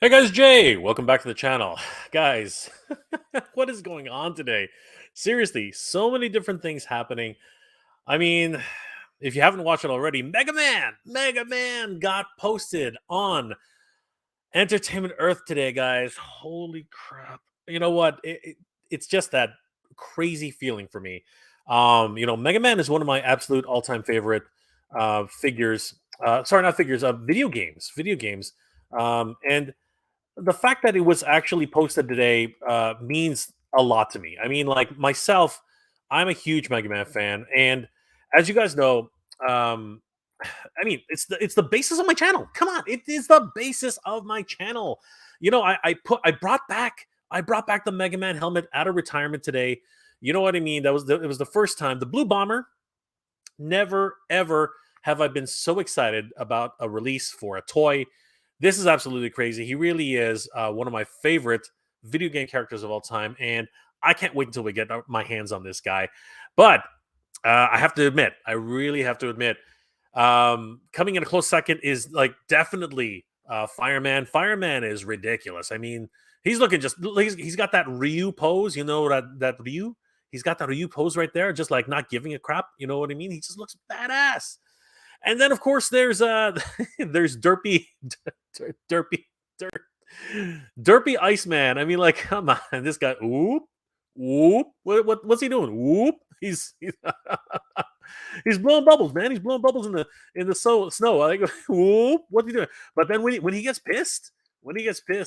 Hey guys, Jay, welcome back to the channel. Guys, what is going on today? Seriously, so many different things happening. I mean, if you haven't watched it already, Mega Man got posted on Entertainment Earth today, guys. Holy crap. You know what? It's just that crazy feeling for me. Mega Man is one of my absolute all-time favorite figures. Sorry, not figures, video games. And the fact that it was actually posted today means a lot to me. I mean, like myself, I'm a huge Mega Man fan, and as you guys know, um, I mean, it's the basis of my channel. Come on, it is the basis of my channel. I brought back the Mega Man helmet out of retirement today. You know what I mean? It was the first time the Blue Bomber. Never ever have I been so excited about a release for a toy. This is absolutely crazy. He really is one of my favorite video game characters of all time, and I can't wait until we get my hands on this guy. But I have to admit, I really have to admit, coming in a close second is like definitely Fireman. Fireman is ridiculous. I mean, he's looking just he's got that Ryu pose, you know that Ryu. He's got that Ryu pose right there, just like not giving a crap. You know what I mean? He just looks badass. And then of course there's there's Derpy Derp, Derpy Iceman. I mean, like, come on, this guy. Whoop, whoop. What's he doing? Whoop. He's he's blowing bubbles, man. He's blowing bubbles in the snow. Like, whoop. What's he doing? But then when he gets pissed,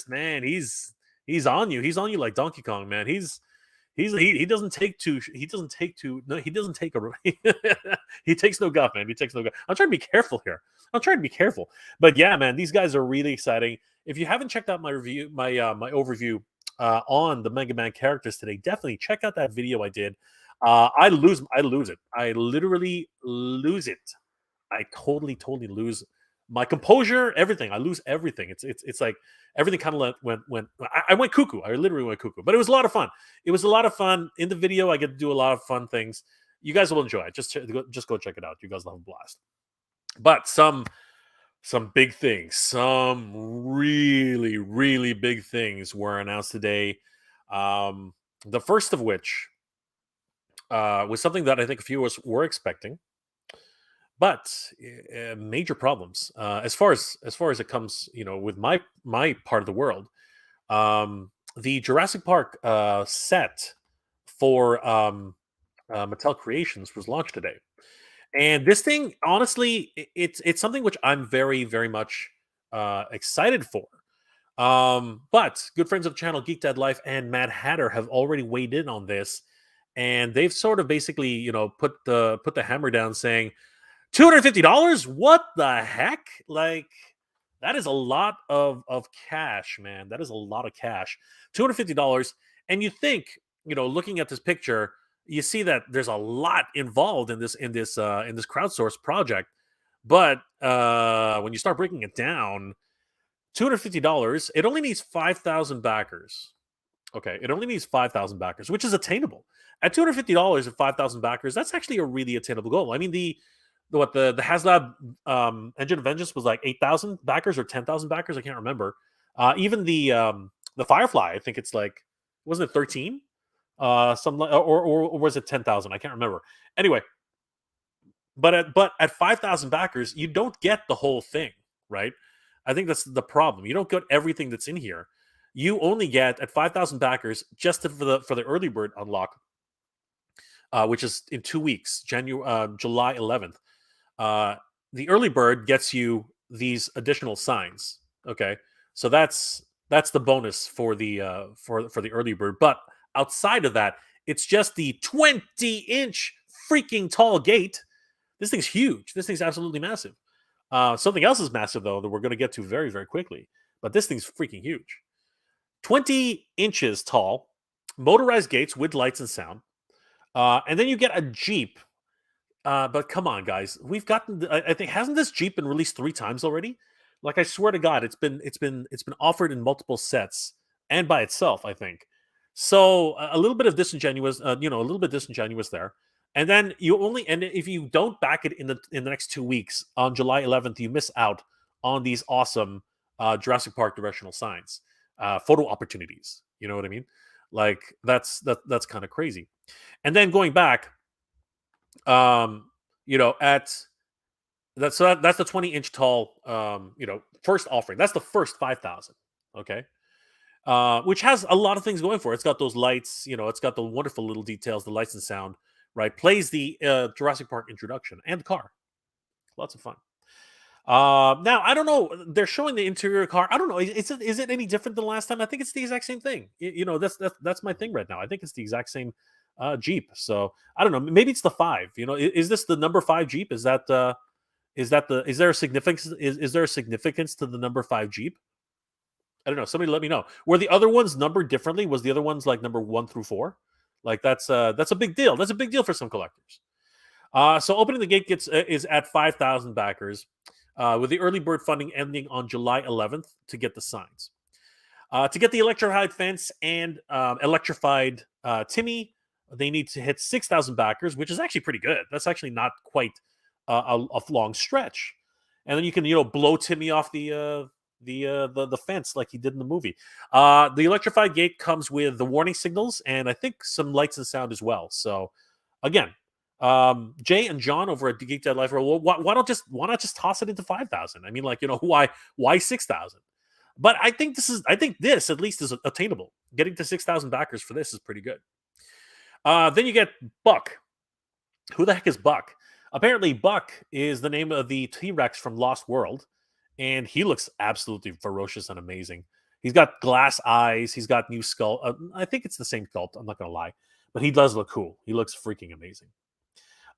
man, he's on you. He's on you like Donkey Kong, man. He doesn't take two. He doesn't take two. No, he doesn't take a. He takes no guff, man. He takes no guff. I'm trying to be careful here. I'm trying to be careful. But yeah, man, these guys are really exciting. If you haven't checked out my review, my overview on the Mega Man characters today, definitely check out that video I did. I lose it. I literally lose it. I totally lose my composure, everything. I lose everything. It's like everything kind of went. I went cuckoo. I literally went cuckoo. But it was a lot of fun. It was a lot of fun. In the video, I get to do a lot of fun things. You guys will enjoy it. Just go check it out. You guys will have a blast. But some big things, some really big things were announced today. The first of which was something that I think a few of us were expecting, but major problems as far as it comes, with my part of the world. The Jurassic Park set for Mattel Creations was launched today, and this thing, honestly, it's something which I'm very much excited for. But good friends of the channel, Geek Dad Life and Mad Hatter, have already weighed in on this, and they've sort of basically, put the hammer down, saying $250. What the heck? Like, that is a lot of cash, man. That is a lot of cash. $250, and you think, looking at this picture, you see that there's a lot involved in this crowdsource project. But when you start breaking it down, $250, it only needs 5,000 backers. Okay, it only needs 5,000 backers, which is attainable. At $250 and 5,000 backers, that's actually a really attainable goal. I mean, the HasLab Engine of Vengeance was like 8,000 backers or 10,000 backers. I can't remember. Even the Firefly, I think it's like, wasn't it 13? Or was it 10,000? I can't remember. Anyway, but at 5,000 backers, you don't get the whole thing, right? I think that's the problem. You don't get everything that's in here. You only get at 5,000 backers just for the early bird unlock, which is in 2 weeks, July 11th. The early bird gets you these additional signs. Okay, so that's the bonus for the early bird. But outside of that, it's just the 20-inch freaking tall gate. This thing's huge. This thing's absolutely massive. Something else is massive, though, that we're going to get to very quickly. But this thing's freaking huge. 20 inches tall, motorized gates with lights and sound. And then you get a Jeep. But come on, guys, we've gotten. I think, hasn't this Jeep been released 3 times already? Like, I swear to God, it's been offered in multiple sets and by itself, I think. So a little bit of disingenuous, a little bit disingenuous there. And then and if you don't back it in the next 2 weeks, on July 11th, you miss out on these awesome Jurassic Park directional signs, photo opportunities. You know what I mean? Like that's kind of crazy. And then going back, um, at that's the 20-inch tall, first offering. That's the first 5,000. Okay. Which has a lot of things going for it. It's got those lights, it's got the wonderful little details, the lights and sound, right? Plays the Jurassic Park introduction and the car. Lots of fun. Now I don't know. They're showing the interior car. I don't know. Is it any different than last time? I think it's the exact same thing. That's my thing right now. I think it's the exact same Jeep. So I don't know. Maybe it's the 5. Is this the number 5 Jeep? Is there a significance? Is there a significance to the number 5 Jeep? I don't know. Somebody let me know. Were the other ones numbered differently? Was the other ones like number 1 through 4? Like that's a big deal. That's a big deal for some collectors. So opening the gate is at 5,000 backers, with the early bird funding ending on July 11th to get the signs. To get the electrified fence and electrified Timmy, they need to hit 6,000 backers, which is actually pretty good. That's actually not quite a long stretch. And then you can blow Timmy off the fence like he did in the movie. The electrified gate comes with the warning signals and I think some lights and sound as well. So again, Jay and John over at Geek Dead Life, well, why not just toss it into 5,000? I mean, why 6,000? But I think this at least is attainable. Getting to 6,000 backers for this is pretty good. Then you get Buck. Who the heck is Buck? Apparently, Buck is the name of the T-Rex from Lost World. And he looks absolutely ferocious and amazing. He's got glass eyes. He's got new skull. I think it's the same sculpt. I'm not going to lie. But he does look cool. He looks freaking amazing.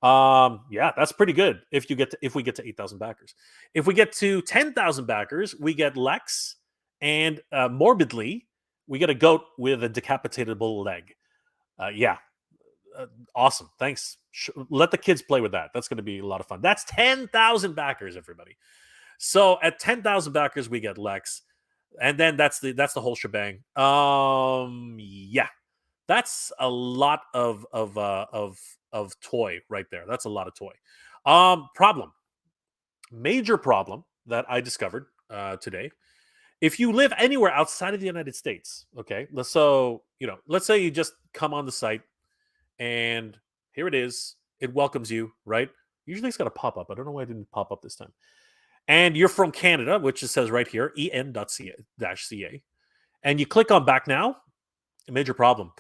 Yeah, that's pretty good if we get to 8,000 backers. If we get to 10,000 backers, we get Lex. And morbidly, we get a goat with a decapitatable leg. Yeah. Awesome. Thanks. Let the kids play with that. That's going to be a lot of fun. That's 10,000 backers, everybody. So at 10,000 backers, we get Lex, and then that's the whole shebang. Yeah, that's a lot of toy right there. That's a lot of toy. Major problem that I discovered today. If you live anywhere outside of the United States, okay, let's say you just come on the site, and here it is. It welcomes you, right? Usually it's got a pop up. I don't know why it didn't pop up this time. And you're from Canada, which it says right here, en.ca, and you click on back now, a major problem.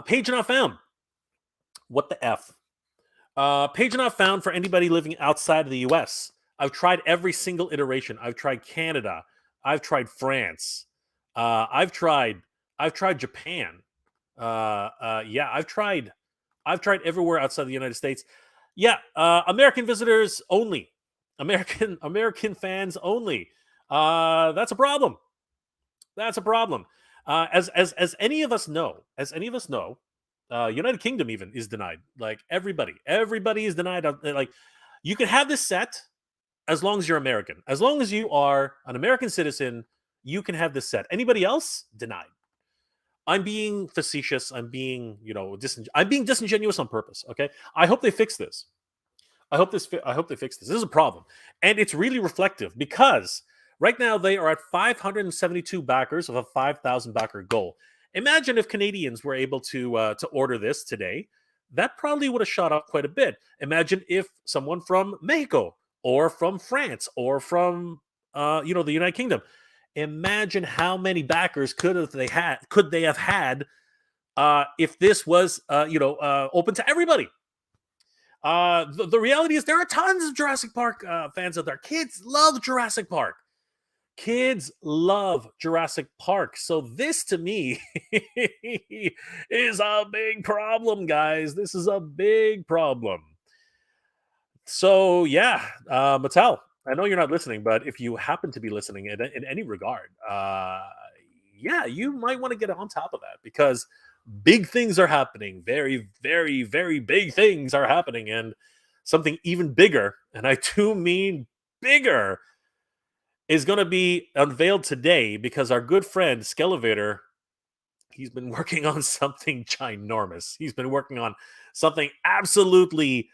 Page not found. What the F? Page not found for anybody living outside of the US. I've tried every single iteration. I've tried Canada. I've tried France. I've tried Japan. Yeah, I've tried everywhere outside the United States. Yeah, American visitors only. American fans only. That's a problem. That's a problem. As any of us know, United Kingdom even is denied. Like everybody is denied. Like you can have this set as long as you're American. As long as you are an American citizen, you can have this set. Anybody else, denied. I'm being facetious. I'm being disingenuous on purpose. Okay. I hope they fix this. I hope they fix this. This is a problem. And it's really reflective because right now they are at 572 backers of a 5,000 backer goal. Imagine if Canadians were able to order this today. That probably would have shot up quite a bit. Imagine if someone from Mexico or from France or from the United Kingdom. Imagine how many backers could they have had if this was open to everybody. The reality is there are tons of Jurassic Park fans out there. Kids love Jurassic Park. So this to me is a big problem, guys. This is a big problem. So yeah, Mattel, I know you're not listening, but if you happen to be listening in any regard, yeah, you might want to get on top of that because big things are happening. Very, very, very big things are happening. And something even bigger, and I do mean bigger, is going to be unveiled today because our good friend Skelevator, he's been working on something ginormous. He's been working on something absolutely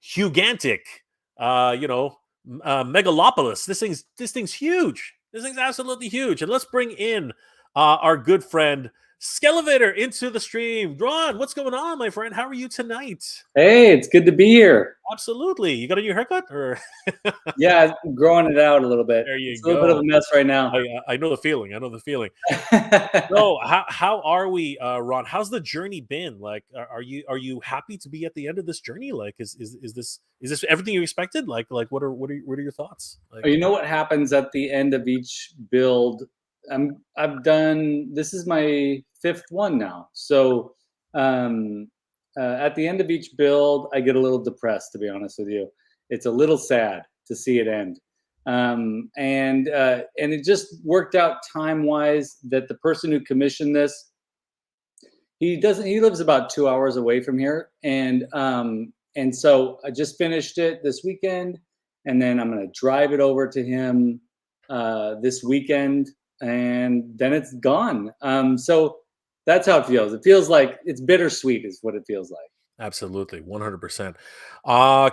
gigantic. Megalopolis. This thing's huge. This thing's absolutely huge. And let's bring in our good friend Skelevator into the stream. Ron, what's going on, my friend? How are you tonight? Hey, it's good to be here. Absolutely. You got a new haircut, or Yeah, I'm growing it out a little bit. there you It's a little bit of go. a mess right now. I know the feeling. I know the feeling. So how are we, Ron? How's the journey been? Like, are you happy to be at the end of this journey? Like, is this everything you expected? Like what are your thoughts? Like, You know what happens at the end of each build? I've done, this is my fifth one now. So um, at the end of each build, I get a little depressed, to be honest with you. It's a little sad to see it end. And it just worked out time wise that the person who commissioned this, he lives about 2 hours away from here, and so I just finished it this weekend, and then I'm gonna drive it over to him this weekend, and then it's gone. So that's how it feels. It feels like it's bittersweet, is what it feels like. absolutely, 100%.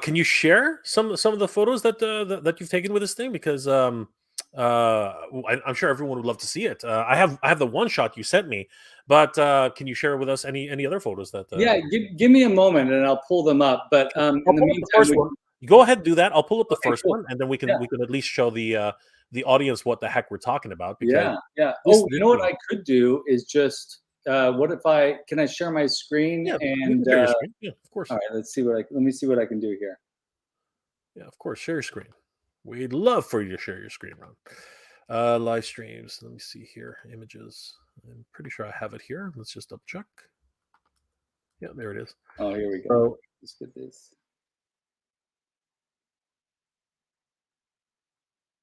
Can you share some of the photos that you've taken with this thing? Because I'm sure everyone would love to see it. I have the one shot you sent me, but can you share with us any other photos that? Yeah, give me a moment, and I'll pull them up. But I'll in the pull up the meantime, first one. Go ahead, do that. I'll pull up the okay, first cool. one, and then we can Yeah, we can at least show the audience what the heck we're talking about. Because yeah, yeah. this Oh, you know what thing, I could do is just what if I can I share my screen yeah, you can and share your screen. Yeah, of course. all right, let me see what I can do here. Yeah, of course. Share your screen. We'd love for you to share your screen, Ron. Live streams. Let me see here. Images. I'm pretty sure I have it here. Let's just double check. Yeah, there it is. Oh, here we go. So, Let's get this.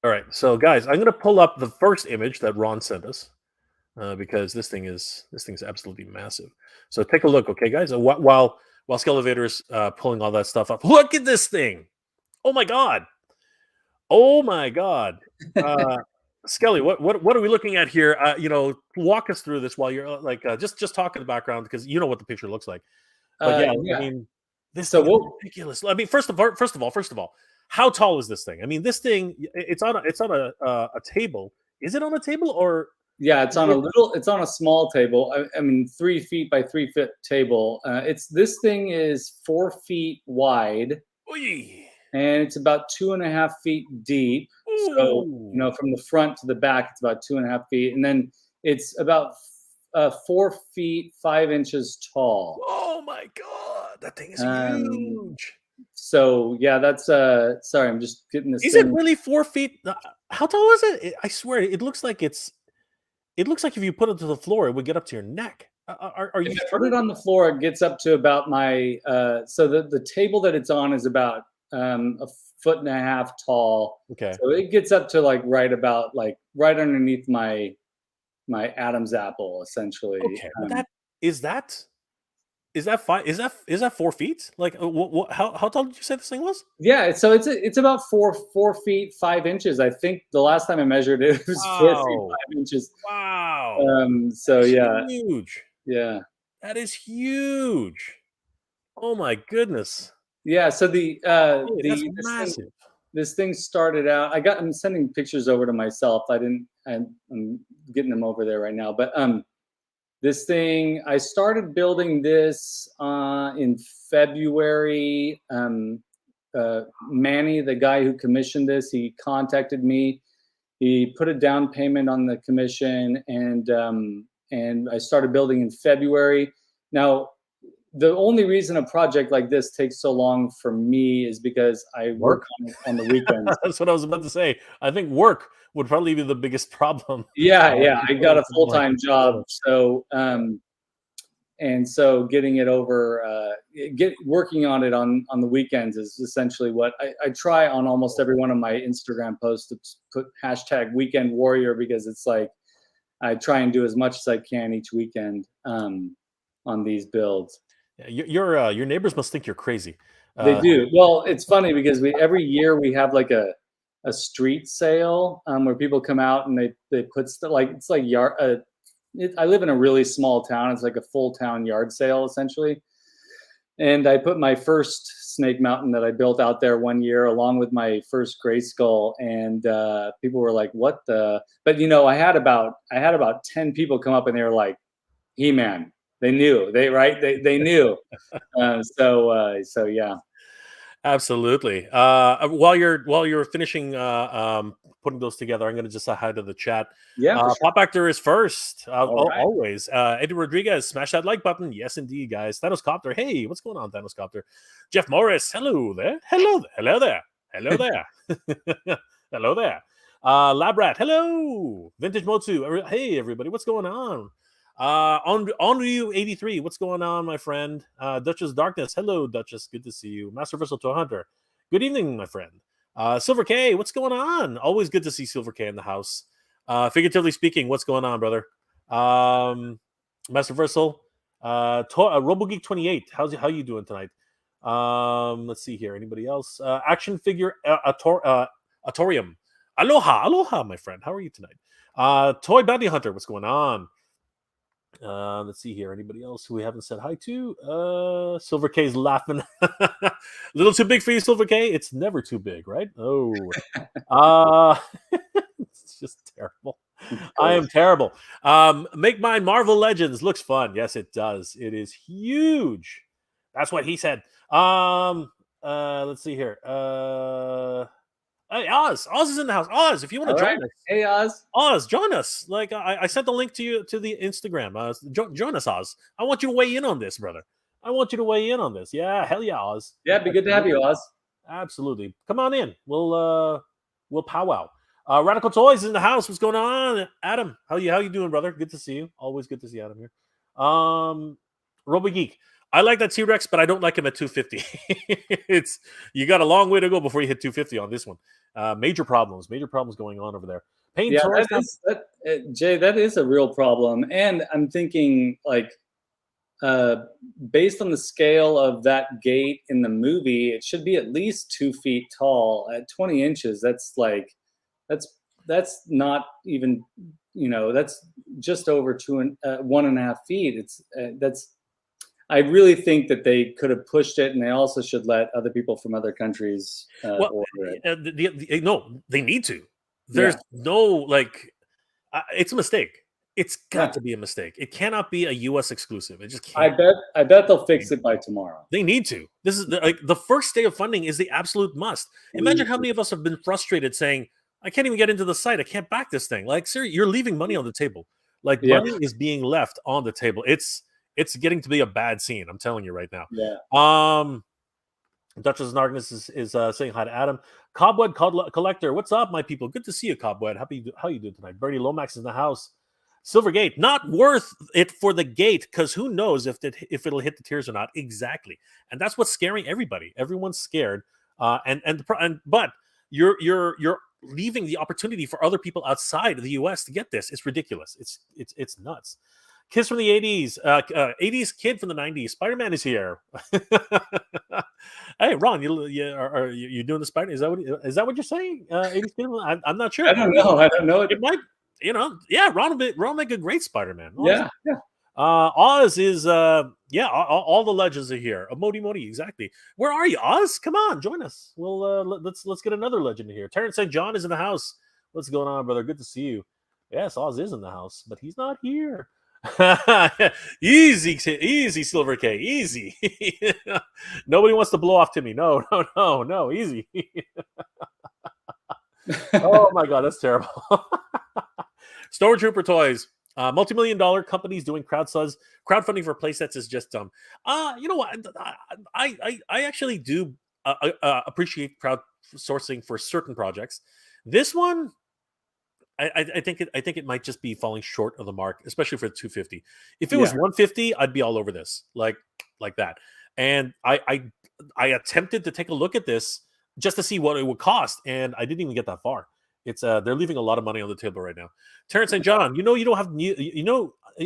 all right. So, guys, I'm going to pull up the first image that Ron sent us because this thing's absolutely massive. So, take a look, okay, guys. While Skelevator's pulling all that stuff up, look at this thing. Oh my god. Oh my god. Uh, Skelly, what are we looking at here? Walk us through this while you're just talk in the background because you know what the picture looks like. But yeah, I Yeah. mean, this So thing is what? ridiculous. I mean, first of all, how tall is this thing? I mean, this thing it's on a table. Is it on a table or Yeah, it's on a little. It's on a small table. I mean, 3 feet by 3 foot table. It's this thing is 4 feet wide, Oy. and it's about 2.5 feet deep. So Ooh. from the front to the back, it's about 2.5 feet, and then it's about 4 feet 5 inches tall. Oh my god, that thing is Um, huge. so yeah, that's sorry, I'm just getting this Is it thing. really 4 feet? How tall is it? I swear, it looks like if you put it to the floor, it would get up to your neck. Are If you I put sure? it on the floor, it gets up to about my so the table that it's on is about a foot and a half tall. Okay. So it gets up to like right underneath my Adam's apple, essentially. Okay, but that is that is that 4 feet? Like, how tall did you say this thing was? Yeah, it's about 4 feet 5 inches. I think the last time I measured it, it was 4 feet Wow. 5 inches. Wow. That So is yeah, huge. yeah. That is huge. Oh my goodness. Yeah, so Holy, that's massive. this thing started out. I'm sending pictures over to myself. I'm getting them over there right now. But this thing, I started building this in February. Manny, the guy who commissioned this, he contacted me. He put a down payment on the commission, and I started building in February. Now, the only reason a project like this takes so long for me is because I work Work. on the weekends. That's what I was about to say. I think work would probably be the biggest problem. Yeah, yeah, I got Building a something like full-time this. job, so and so getting it over, working on it on the weekends is essentially what I try on almost every one of my Instagram posts to put hashtag Weekend Warrior, because it's like I try and do as much as I can each weekend on these builds. Yeah, your neighbors must think you're crazy. They do. Well, it's funny because every year we have like a street sale where people come out and they put like it's like yard. I live in a really small town. It's like a full town yard sale essentially. And I put my first Snake Mountain that I built out there one year, along with my first Gray Skull, and people were like, "What the?" But I had about 10 people come up, and they were like, "He-Man." They knew. They knew. So yeah. Absolutely. While you're finishing putting those together, I'm going to just say hi to the chat. Yeah, for sure. Pop Actor is first. All right. Always. Eddie Rodriguez, smash that like button. Yes, indeed, guys. Thanos Copter. Hey, what's going on, Thanos Copter? Jeff Morris. Hello there. Hello there. Hello there. Hello there. Hello there. Lab Rat. Hello. Vintage Motu. Hey, everybody. What's going on? On you 83, what's going on, my friend? Duchess Darkness, hello, Duchess, good to see you. Master Versal to Hunter, good evening, my friend. Silver K, what's going on? Always good to see Silver K in the house. Figuratively speaking, what's going on, brother? Master Versal, RoboGeek 28, how you doing tonight? Let's see here. Anybody else? Action Figure Atorium. Aloha, my friend. How are you tonight? Toy Bounty Hunter, what's going on? Let's see here. Anybody else who we haven't said hi to? Silver K's laughing. A little too big for you, Silver K. It's never too big, right? Oh, it's just terrible. I am terrible. Make Mine Marvel Legends looks fun. Yes, it does. It is huge. That's what he said. Let's see here. Hey, Oz is in the house. Oz, if you want to join us. Hey, Oz. Oz, join us. Like I sent the link to you to the Instagram. Join us, Oz. I want you to weigh in on this, brother. I want you to weigh in on this. Yeah, hell yeah, Oz. Yeah, it'd be good to have you, Oz. Absolutely. Come on in. We'll powwow. Radical Toys is in the house. What's going on, Adam? How you doing, brother? Good to see you. Always good to see Adam here. RoboGeek. I like that T-Rex, but I don't like him at 250. You got a long way to go before you hit 250 on this one. Major problems going on over there. Yeah, Jay, that is a real problem. And I'm thinking, like, based on the scale of that gate in the movie, it should be at least 2 feet tall. At 20 inches, that's not even, that's just over 1.5 feet. I really think that they could have pushed it, and they also should let other people from other countries order it. No, they need to. There's no, it's a mistake. It's got to be a mistake. It cannot be a U.S. exclusive. It just can't. I bet they'll fix it by tomorrow. They need to. This is the first day of funding is the absolute must. Imagine how many of us have been frustrated saying, I can't even get into the site. I can't back this thing. Like, sir, you're leaving money on the table. Like, money is being left on the table. It's getting to be a bad scene. I'm telling you right now. Yeah. Duchess Darkness is saying hi to Adam. Cobweb Collector, what's up, my people? Good to see you, Cobweb. How you doing tonight? Bernie Lomax is in the house. Silvergate, not worth it for the gate, because who knows if it'll hit the tiers or not. Exactly, and that's what's scaring everybody. Everyone's scared, but you're leaving the opportunity for other people outside of the U.S. to get this. It's ridiculous. It's nuts. Kids from the 80s, 80s kid from the 90s. Spider-Man is here. Hey, Ron, you doing the Spider? Is that what you're saying? 80s kid? I'm not sure. I don't know. It might, Ron will make a great Spider-Man. Yeah. Oz is, all the legends are here. Modi, exactly. Where are you, Oz? Come on, join us. Well, let's get another legend here. Terrence St. John is in the house. What's going on, brother? Good to see you. Yes, Oz is in the house, but he's not here. Easy, Silver K, easy. Nobody wants to blow off Timmy. No, easy. Oh my god, that's terrible. Stormtrooper Toys, multi-million-dollar companies doing crowdfunding for playsets is just dumb. You know what? I actually do appreciate crowdsourcing for certain projects. This one, I think it might just be falling short of the mark, especially for 250. If it was 150, I'd be all over this, like that. And I attempted to take a look at this just to see what it would cost, and I didn't even get that far. It's they're leaving a lot of money on the table right now. Terrence St. John, you don't have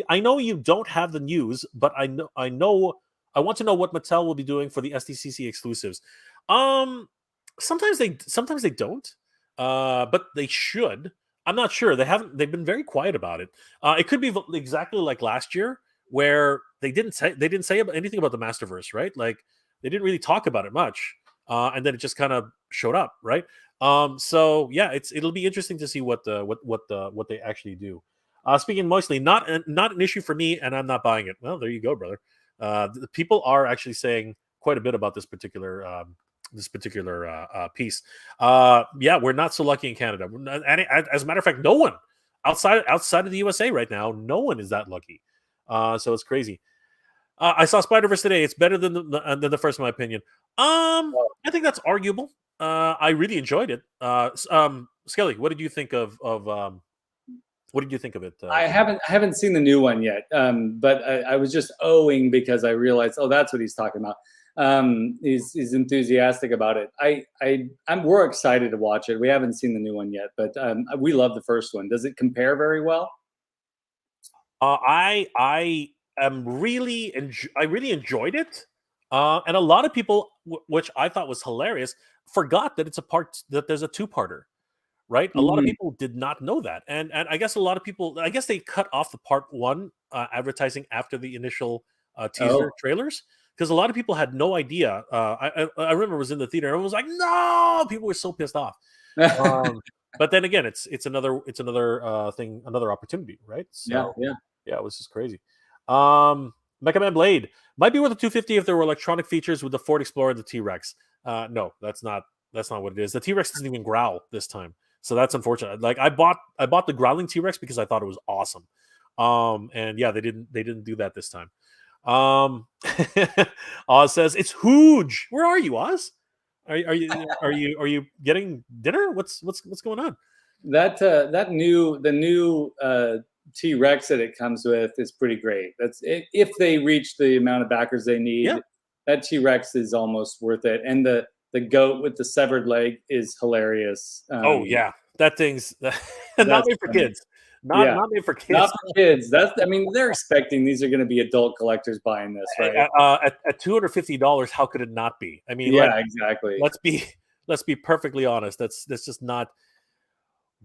I know you don't have the news, but I want to know what Mattel will be doing for the SDCC exclusives. Sometimes they don't, but they should. I'm not sure. They've been very quiet about it. It could be exactly like last year where they didn't say anything about the Masterverse, right? Like they didn't really talk about it much, and then it just kind of showed up, right? So yeah, it'll be interesting to see what they actually do. Speaking mostly, not an issue for me, and I'm not buying it. Well, there you go, brother. The people are actually saying quite a bit about this particular piece. Yeah, we're not so lucky in Canada. And as a matter of fact, no one outside of the USA right now, no one is that lucky. So it's crazy. I saw Spider-Verse today. It's better than the first, in my opinion. I think that's arguable. I really enjoyed it. Skelly, what did you think of what did you think of it? I haven't seen the new one yet, but I was just owing because I realized, oh, that's what he's talking about. He's enthusiastic about it. We're excited to watch it. We haven't seen the new one yet, but we love the first one. Does it compare very well? I really enjoyed it, and a lot of people, which I thought was hilarious, forgot that there's a two-parter. Right, a lot of people did not know that, and I guess a lot of people, I guess they cut off the part one advertising after the initial teaser trailers, because a lot of people had no idea. I remember I was in the theater, and everyone was like, "No!" People were so pissed off. But then again, it's another thing, another opportunity, right? So, yeah, it was just crazy. Mega Man Blade might be worth a $250 if there were electronic features with the Ford Explorer and the T-Rex. No, that's not what it is. The T-Rex doesn't even growl this time. So that's unfortunate. Like I bought the growling T-Rex because I thought it was awesome. And yeah, they didn't do that this time. Oz says it's huge. Where are you, Oz? Are you getting dinner? What's going on? The new T-Rex that it comes with is pretty great. That's if they reach the amount of backers they need. Yeah. That T-Rex is almost worth it. And the goat with the severed leg is hilarious. Oh yeah, that thing's not made for kids. Not made for kids. Not for kids. They're expecting these are going to be adult collectors buying this, right? At $250, how could it not be? I mean, yeah, exactly. Let's be perfectly honest. That's just not.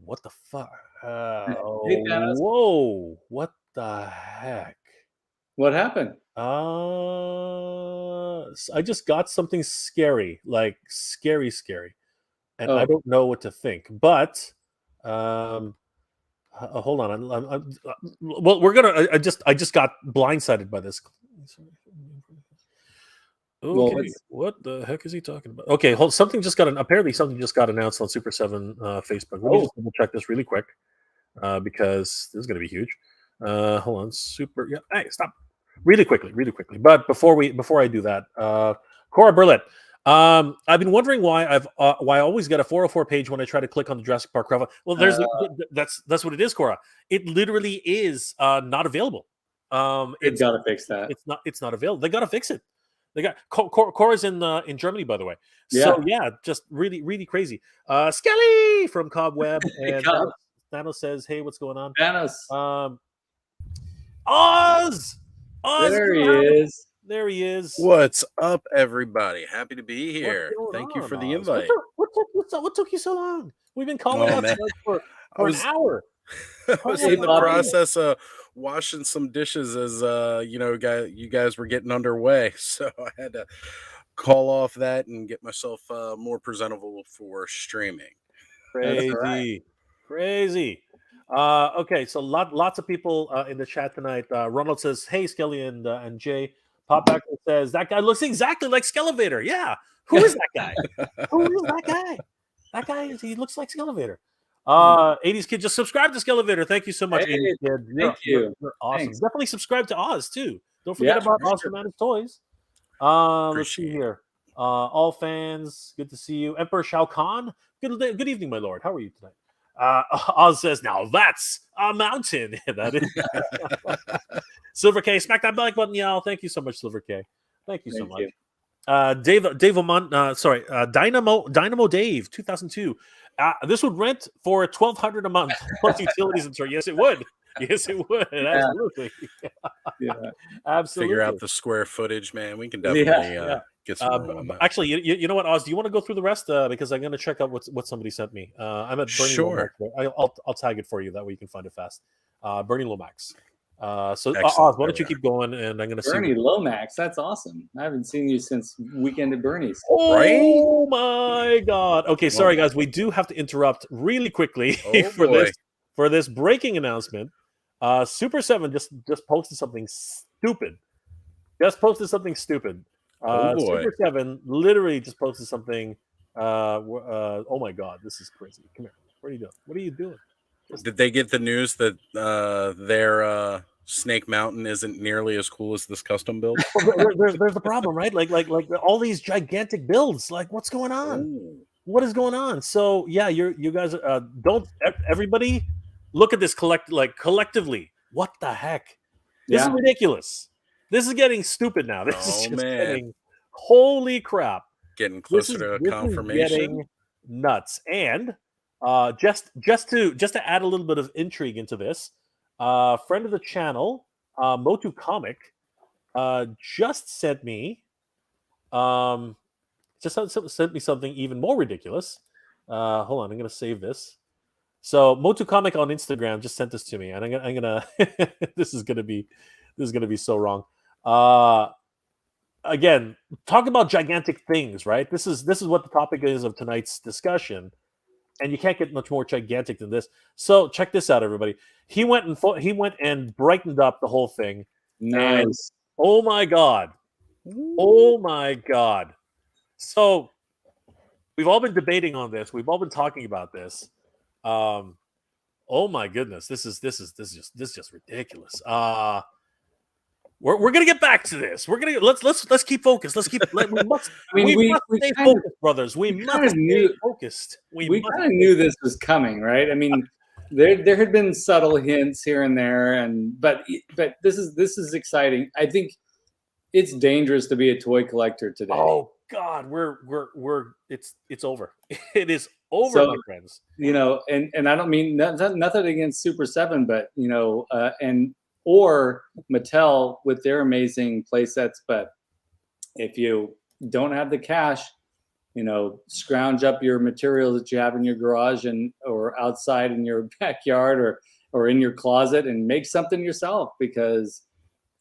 What the fuck? Whoa! What the heck? What happened? I just got something scary, like scary, and I don't know what to think. But hold on. Well, we're gonna. I just got blindsided by this. Okay, what the heck is he talking about? Okay, apparently something just got announced on Super 7 Facebook. Let me just double check this really quick because this is going to be huge. Hold on, hey, stop. Really quickly. But before I do that, Cora Burlett, I've been wondering why I always get a 404 page when I try to click on the Jurassic Park crowdfund. Well, that's what it is, Cora. It literally is not available. It's got to fix that. It's not available. They got to fix it. They got Cora's in Germany, by the way. So yeah, just really crazy. Skelly from Cobweb and Thanos says, "Hey, what's going on?" Thanos. Oz. There he is. What's up, everybody? Happy to be here. Thank you for the invite. What took you so long? We've been calling out for an hour. I was in the process of washing some dishes as you guys were getting underway, so I had to call off that and get myself more presentable for streaming. Crazy. Okay, so lots of people in the chat tonight. Ronald says, "Hey, Skelly and Jay." Popback says, "That guy looks exactly like Skelevator." Yeah, who is that guy? That guy he looks like Skelevator. 80s kid, just subscribe to Skelevator. Thank you so much, 80s kid. Thank you. You're awesome. Thanks. Definitely subscribe to Oz too. Don't forget about Oz from Man's Toys. Let's see here. All fans, good to see you. Emperor Shao Kahn, good evening, my lord. How are you tonight? Oz says, "Now that's a mountain." That is. Silver K, smack that like button, y'all. Thank you so much, Silver K. Thank you so much. Dynamo Dave 2002. This would rent for $1,200 a month plus utilities and store. Yes, it would. Absolutely. Absolutely. Figure out the square footage, man. We can definitely get some. Actually, you know what, Oz? Do you want to go through the rest? Because I'm going to check out what somebody sent me. I'm at Bernie Lomax. I'll tag it for you. That way you can find it fast. Bernie Lomax. So Excellent. Oz, why don't you keep going, and I'm going to see. Bernie Lomax, that's awesome. I haven't seen you since Weekend at Bernie's. Oh my God! Okay, sorry guys, we do have to interrupt really quickly for this breaking announcement. Super 7 just posted something stupid. Super 7 literally just posted something. Oh my God, this is crazy. Come here. What are you doing? What are you doing? Did they get the news that their Snake Mountain isn't nearly as cool as this custom build? There's the problem, right? Like all these gigantic builds. Like, what's going on? Ooh. What is going on? So yeah, you guys don't everybody look at this collectively. What the heck? This is ridiculous. This is getting stupid now. This is just getting holy crap. Getting closer to a confirmation. Is getting nuts. And just to add a little bit of intrigue into this, friend of the channel, Motu Comic, just sent me something even more ridiculous. Hold on, I'm gonna save this. So Motu Comic on Instagram just sent this to me, and I'm gonna this is gonna be so wrong. Again, talk about gigantic things, right? This is what the topic is of tonight's discussion, and you can't get much more gigantic than this. So check this out, everybody. He went and brightened up the whole thing. Nice. And, oh my God. Oh my God. So we've all been debating on this. We've all been talking about this. Oh my goodness, this is just ridiculous. We're gonna get back to this. We're gonna let's keep focused. We must stay focused, brothers. We must stay focused. We kind of knew this was coming, right? I mean, there had been subtle hints here and there, but this is exciting. I think it's dangerous to be a toy collector today. Oh God, it's over. It is over, my friends. You know, and I don't mean nothing against Super 7, but you know, or Mattel with their amazing play sets. But if you don't have the cash, you know, scrounge up your materials that you have in your garage or outside in your backyard or in your closet and make something yourself, because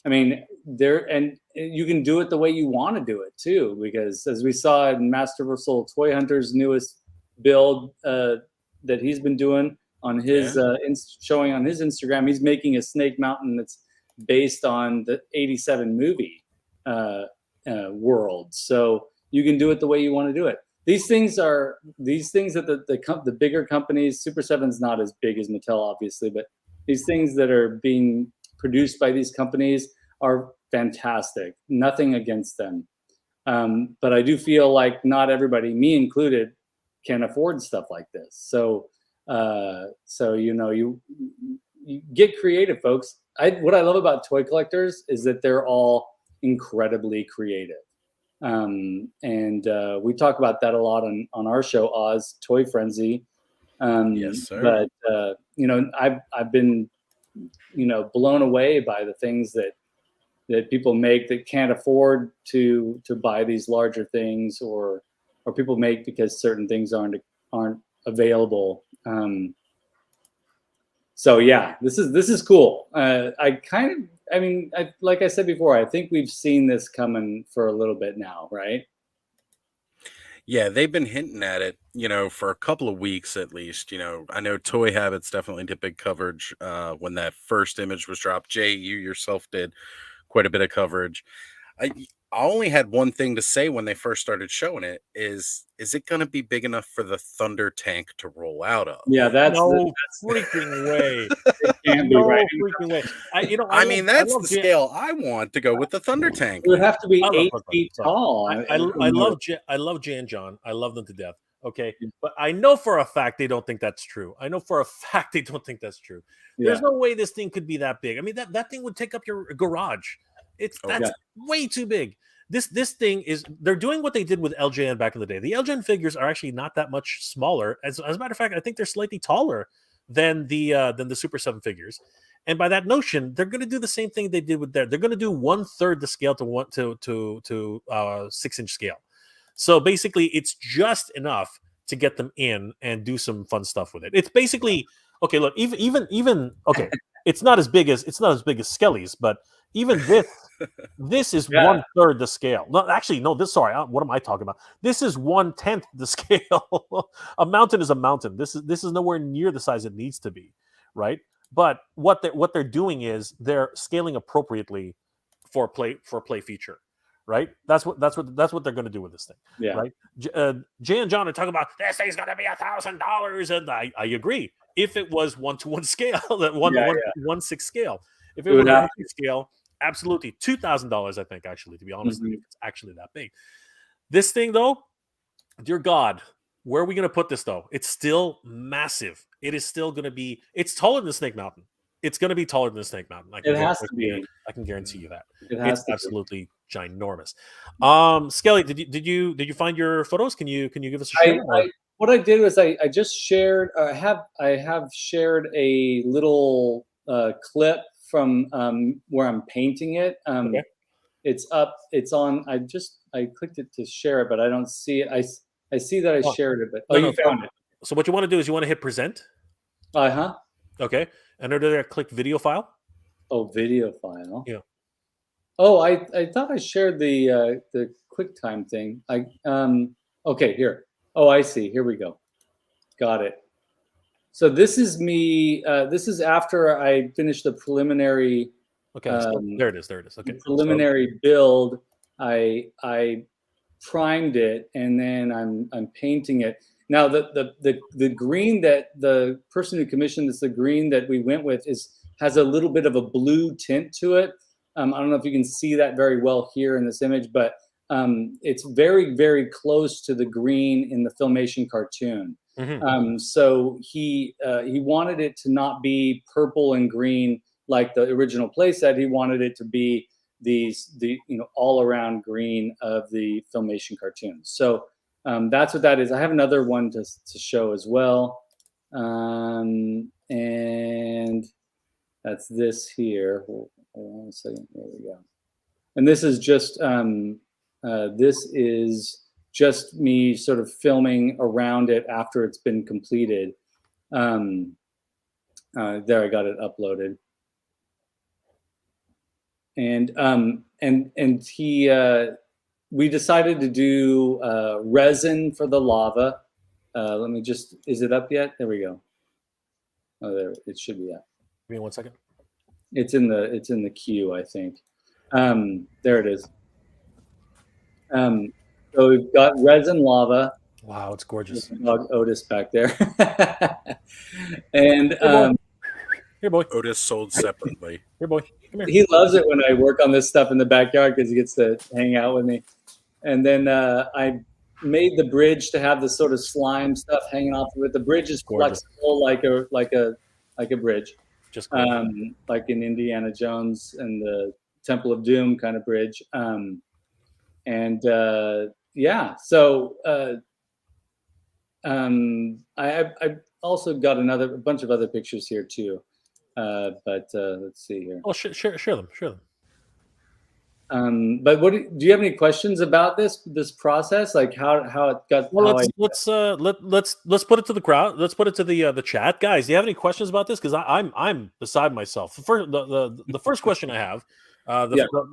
I mean, and you can do it the way you want to do it too, because as we saw in Masterversal Toy Hunter's newest build that he's been doing on his showing on his Instagram, he's making a Snake Mountain that's based on the '87 movie world. So you can do it the way you want to do it. These things that the bigger companies, Super 7's not as big as Mattel, obviously, but these things that are being produced by these companies are fantastic. Nothing against them. But I do feel like not everybody, me included, can afford stuff like this. So you know, you get creative, folks. What I love about toy collectors is that they're all incredibly creative. We talk about that a lot on our show, Oz Toy Frenzy. Yes, sir. But you know, I've been, you know, blown away by the things that people make that can't afford to buy these larger things, or people make because certain things aren't available. So yeah, this is cool. Like I said before, I think we've seen this coming for a little bit now, right? Yeah, they've been hinting at it, you know, for a couple of weeks at least. You know, I know Toy Habits definitely did big coverage when that first image was dropped. Jay, you yourself did quite a bit of coverage. I only had one thing to say when they first started showing it: is it going to be big enough for the Thunder tank to roll out of? Yeah, that's freaking way. It can't be right. Freaking way. That's the scale I want to go with the Thunder tank. It would have to be 8 feet tall. I love Jay and John. I love them to death. Okay, but I know for a fact they don't think that's true. There's no way this thing could be that big. I mean, that thing would take up your garage. That's way too big. This thing is, they're doing what they did with LJN back in the day. The LJN figures are actually not that much smaller. As a matter of fact, I think they're slightly taller than the Super 7 figures. And by that notion, they're going to do the same thing they did with they're going to do 1/3 the scale to 6-inch scale. So basically, it's just enough to get them in and do some fun stuff with it. It's basically okay. Look, even okay. it's not as big as Skelly's, but even this is 1/3 the scale. No, actually, no. Sorry, what am I talking about? This is 1/10 the scale. A mountain is a mountain. This is nowhere near the size it needs to be, right? But what they're doing is they're scaling appropriately for a play feature, right? That's what they're going to do with this thing, right? Jay and John are talking about this thing's going to be $1,000, and I agree. If it was 1-to-1 scale, that 1/6 scale, if it was 1/6 scale, absolutely $2,000. I think, actually, to be honest, if it's actually that big. This thing, though, dear God, where are we going to put this, though? It's still massive. It is still going to be. It's taller than Snake Mountain. It's going to be taller than Snake Mountain. It has to be. I can guarantee you that. It's absolutely ginormous. Skelly, did you find your photos? Can you give us a share? What I did was I just shared. I have shared a little clip from where I'm painting it. Okay. It's up. It's on. I clicked it to share it, but I don't see it. I see that I shared it, but you found it. So what you want to do is you want to hit present. Okay. And under there, click video file. Oh, video file. Yeah. Oh, I thought I shared the QuickTime thing. Okay, here. Oh, I see. Here we go. Got it. So this is me. This is after I finished the preliminary. Okay. There it is. Okay. Preliminary build. I primed it, and then I'm painting it. Now the green that the person who commissioned this, the green that we went with, has a little bit of a blue tint to it. I don't know if you can see that very well here in this image, but it's very, very close to the green in the Filmation cartoon. So he wanted it to not be purple and green like the original playset. He wanted it to be the all around green of the Filmation cartoons. So that's what that is. I have another one to show as well, and that's this here. Hold on a second. There we go. And this is just me sort of filming around it after it's been completed. There, I got it uploaded. And we decided to do resin for the lava. Let me just, is it up yet? There we go. Oh, there, it should be up. Give me 1 second. It's in the queue, I think. There it is. So we've got resin lava. Wow, it's gorgeous. Dog Otis back there. And here, boy. Otis sold separately. Here, boy. Come here. He loves it when I work on this stuff in the backyard because he gets to hang out with me. And then I made the bridge to have this sort of slime stuff hanging off of it. The bridge is flexible like a bridge, just like in Indiana Jones and the Temple of Doom kind of bridge. Yeah, so I also got a bunch of other pictures here too. But let's see here. Oh, share them. But do you have any questions about this process, like how it got? Well, let's put it to the crowd. Let's put it to the chat, guys. Do you have any questions about this? Because I'm beside myself. The first question I have,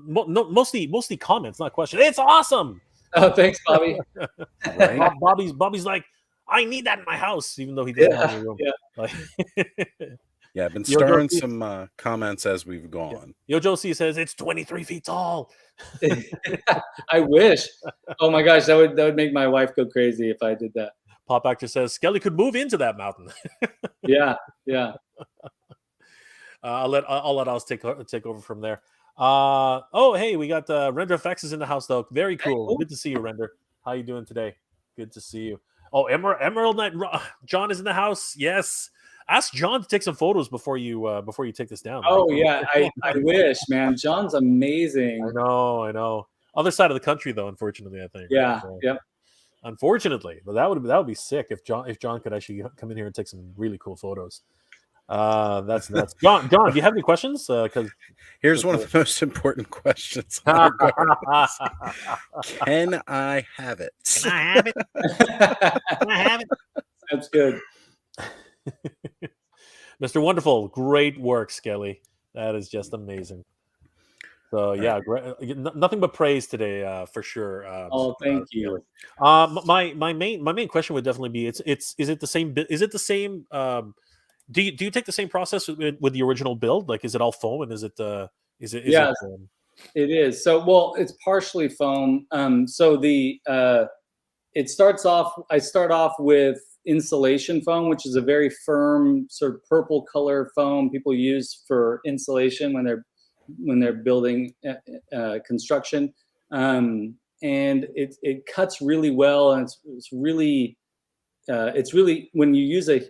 mostly comments, not questions. It's awesome. Oh, thanks, Bobby. Right? Bobby's like, I need that in my house, even though he didn't have a room. Yeah, I've been stirring some comments as we've gone. Yo Josie says it's 23 feet tall. I wish. Oh my gosh, that would make my wife go crazy if I did that. Pop Actor says Skelly could move into that mountain. Yeah. I'll let Oz take over from there. Oh, hey, we got Render FX is in the house though. Very cool. Hey, cool. Good to see you, Render. How you doing today? Good to see you. Oh, Emerald Knight John is in the house. Yes. Ask John to take some photos before you take this down. Oh yeah, I wish, man. John's amazing. I know. Other side of the country though, unfortunately, I think. Yeah. So, yep. Unfortunately, but that would be sick if John could actually come in here and take some really cool photos. That's nuts. John, do you have any questions? Because here's one of the most important questions. Can I have it? Can I have it? Can I have it? That's good. Mr. Wonderful, great work, Skelly. That is just amazing. So yeah, great, nothing but praise today, for sure. Oh, thank you. My main question would definitely be: is it the same? Is it the same? Do you take the same process with the original build? Like, is it all foam, and is it Yes, it is. So, well, it's partially foam. So it starts off. I start off with insulation foam, which is a very firm sort of purple color foam people use for insulation when they're building construction. And it cuts really well, and it's really when you use a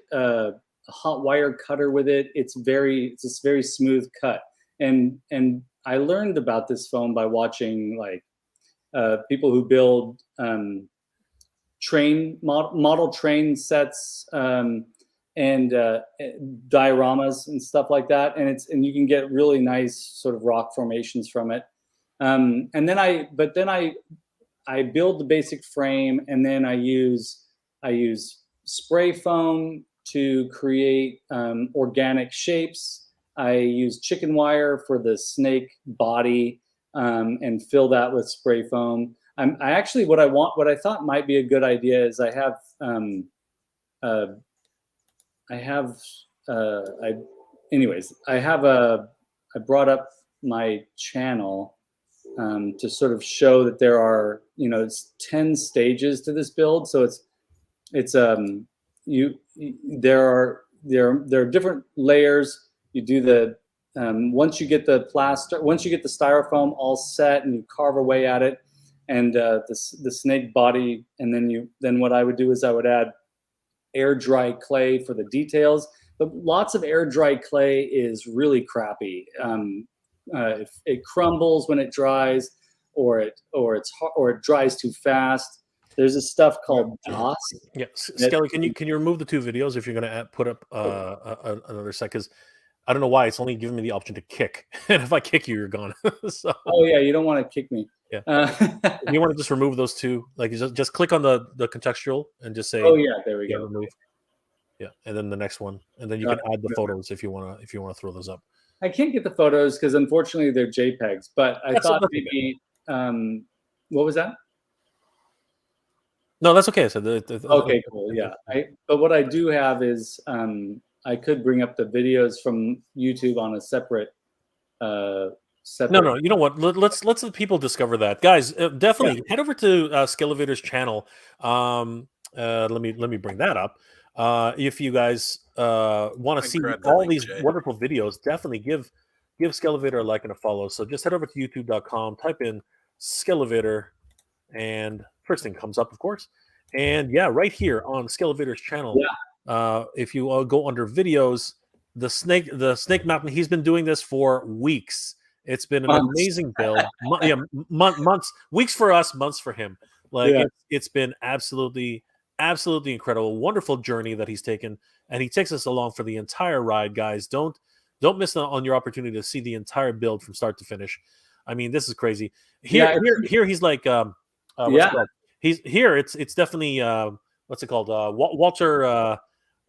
hot wire cutter with it, it's this very smooth cut. And I learned about this foam by watching like people who build model train sets and dioramas and stuff like that, and you can get really nice sort of rock formations from it. And then I build the basic frame, and then I use spray foam to create organic shapes. I use chicken wire for the snake body and fill that with spray foam. I actually, what I thought might be a good idea is I brought up my channel to sort of show that there are, it's 10 stages to this build. So there are different layers. You do once you get the styrofoam all set and you carve away at it, and the snake body, and then what I would do is I would add air dry clay for the details. But lots of air dry clay is really crappy. It crumbles when it dries, or it dries too fast. There's this stuff called DOS. Yeah, Skelly, can you remove the two videos if you're going to put up another set? Because I don't know why it's only giving me the option to kick, and if I kick you, you're gone. So, oh yeah, you don't want to kick me. Yeah, you want to just remove those two, like just click on the contextual and just say, oh yeah, there we go. Remove. Yeah, and then the next one, and then you can add the photos if you want to throw those up. I can't get the photos because unfortunately they're JPEGs. But I thought maybe what was that? No, that's okay. So okay, cool. Yeah, but what I do have is I could bring up the videos from YouTube on a separate. No. You know what? Let's the people discover that, guys. Definitely head over to Skelevator's channel. Let me bring that up. If you guys want to see all these wonderful videos, definitely give Skelevator a like and a follow. So just head over to youtube.com, type in Skelevator, and first thing comes up, of course. And yeah, right here on Skelevator's channel, if you go under videos, the snake mountain, he's been doing this for weeks. It's been an amazing build. Months, weeks for us, months for him. Like it's been absolutely incredible, wonderful journey that he's taken, and he takes us along for the entire ride, guys. Don't miss on your opportunity to see the entire build from start to finish. I mean, this is crazy. Here he's like, he's here. It's definitely what's it called? Walter.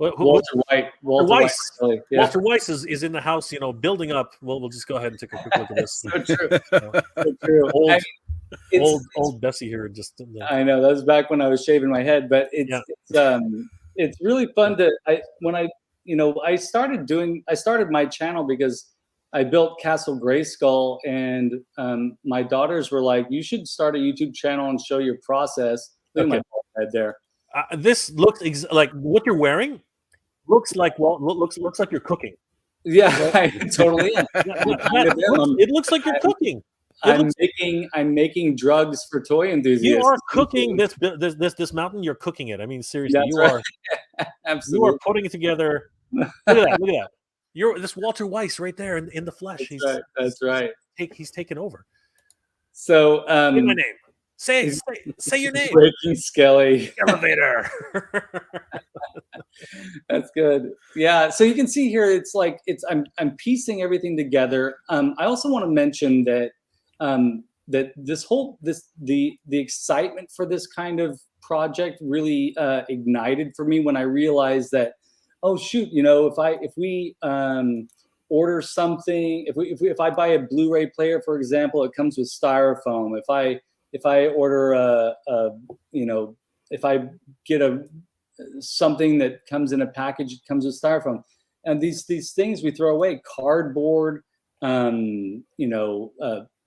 Walter White. Weiss. Really. Yeah. Walter Weiss is in the house, building up. We'll just go ahead and take a quick look at this. So true. So true. Old Bessie here. Just I know that was back when I was shaving my head, but it's really fun to. I started my channel because I built Castle Grayskull, and my daughters were like, "You should start a YouTube channel and show your process." Look at my head there. This looks like what you're wearing. Looks like looks like you're cooking. Yeah, I totally am. It looks like you're cooking. I'm making drugs for toy enthusiasts. You are cooking this mountain. You're cooking it. I mean, seriously, you are. Absolutely. You are putting it together. Look at that. Look at that. You're this Walter Weiss right there in the flesh. That's right. He's taken over. So say my name. Say your name. Breaking Skelly. Skelevator. That's good. Yeah. So you can see here, it's like I'm piecing everything together. I also want to mention that that the excitement for this kind of project really ignited for me when I realized that oh shoot, you know, if we order something, if I buy a Blu-ray player, for example, it comes with styrofoam. If I order you know, if I get something that comes in a package, it comes with styrofoam. And these things we throw away, cardboard, you know,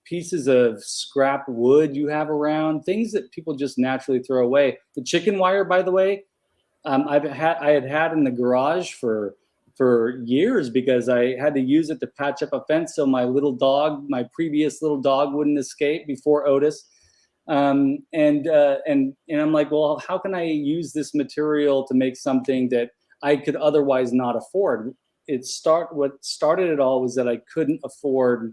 pieces of scrap wood you have around, things that people just naturally throw away. The chicken wire, by the way, I had in the garage for years because I had to use it to patch up a fence so my little dog, my previous little dog, wouldn't escape before Otis. And I'm like, well, how can I use this material to make something that I could otherwise not afford? What started it all was that I couldn't afford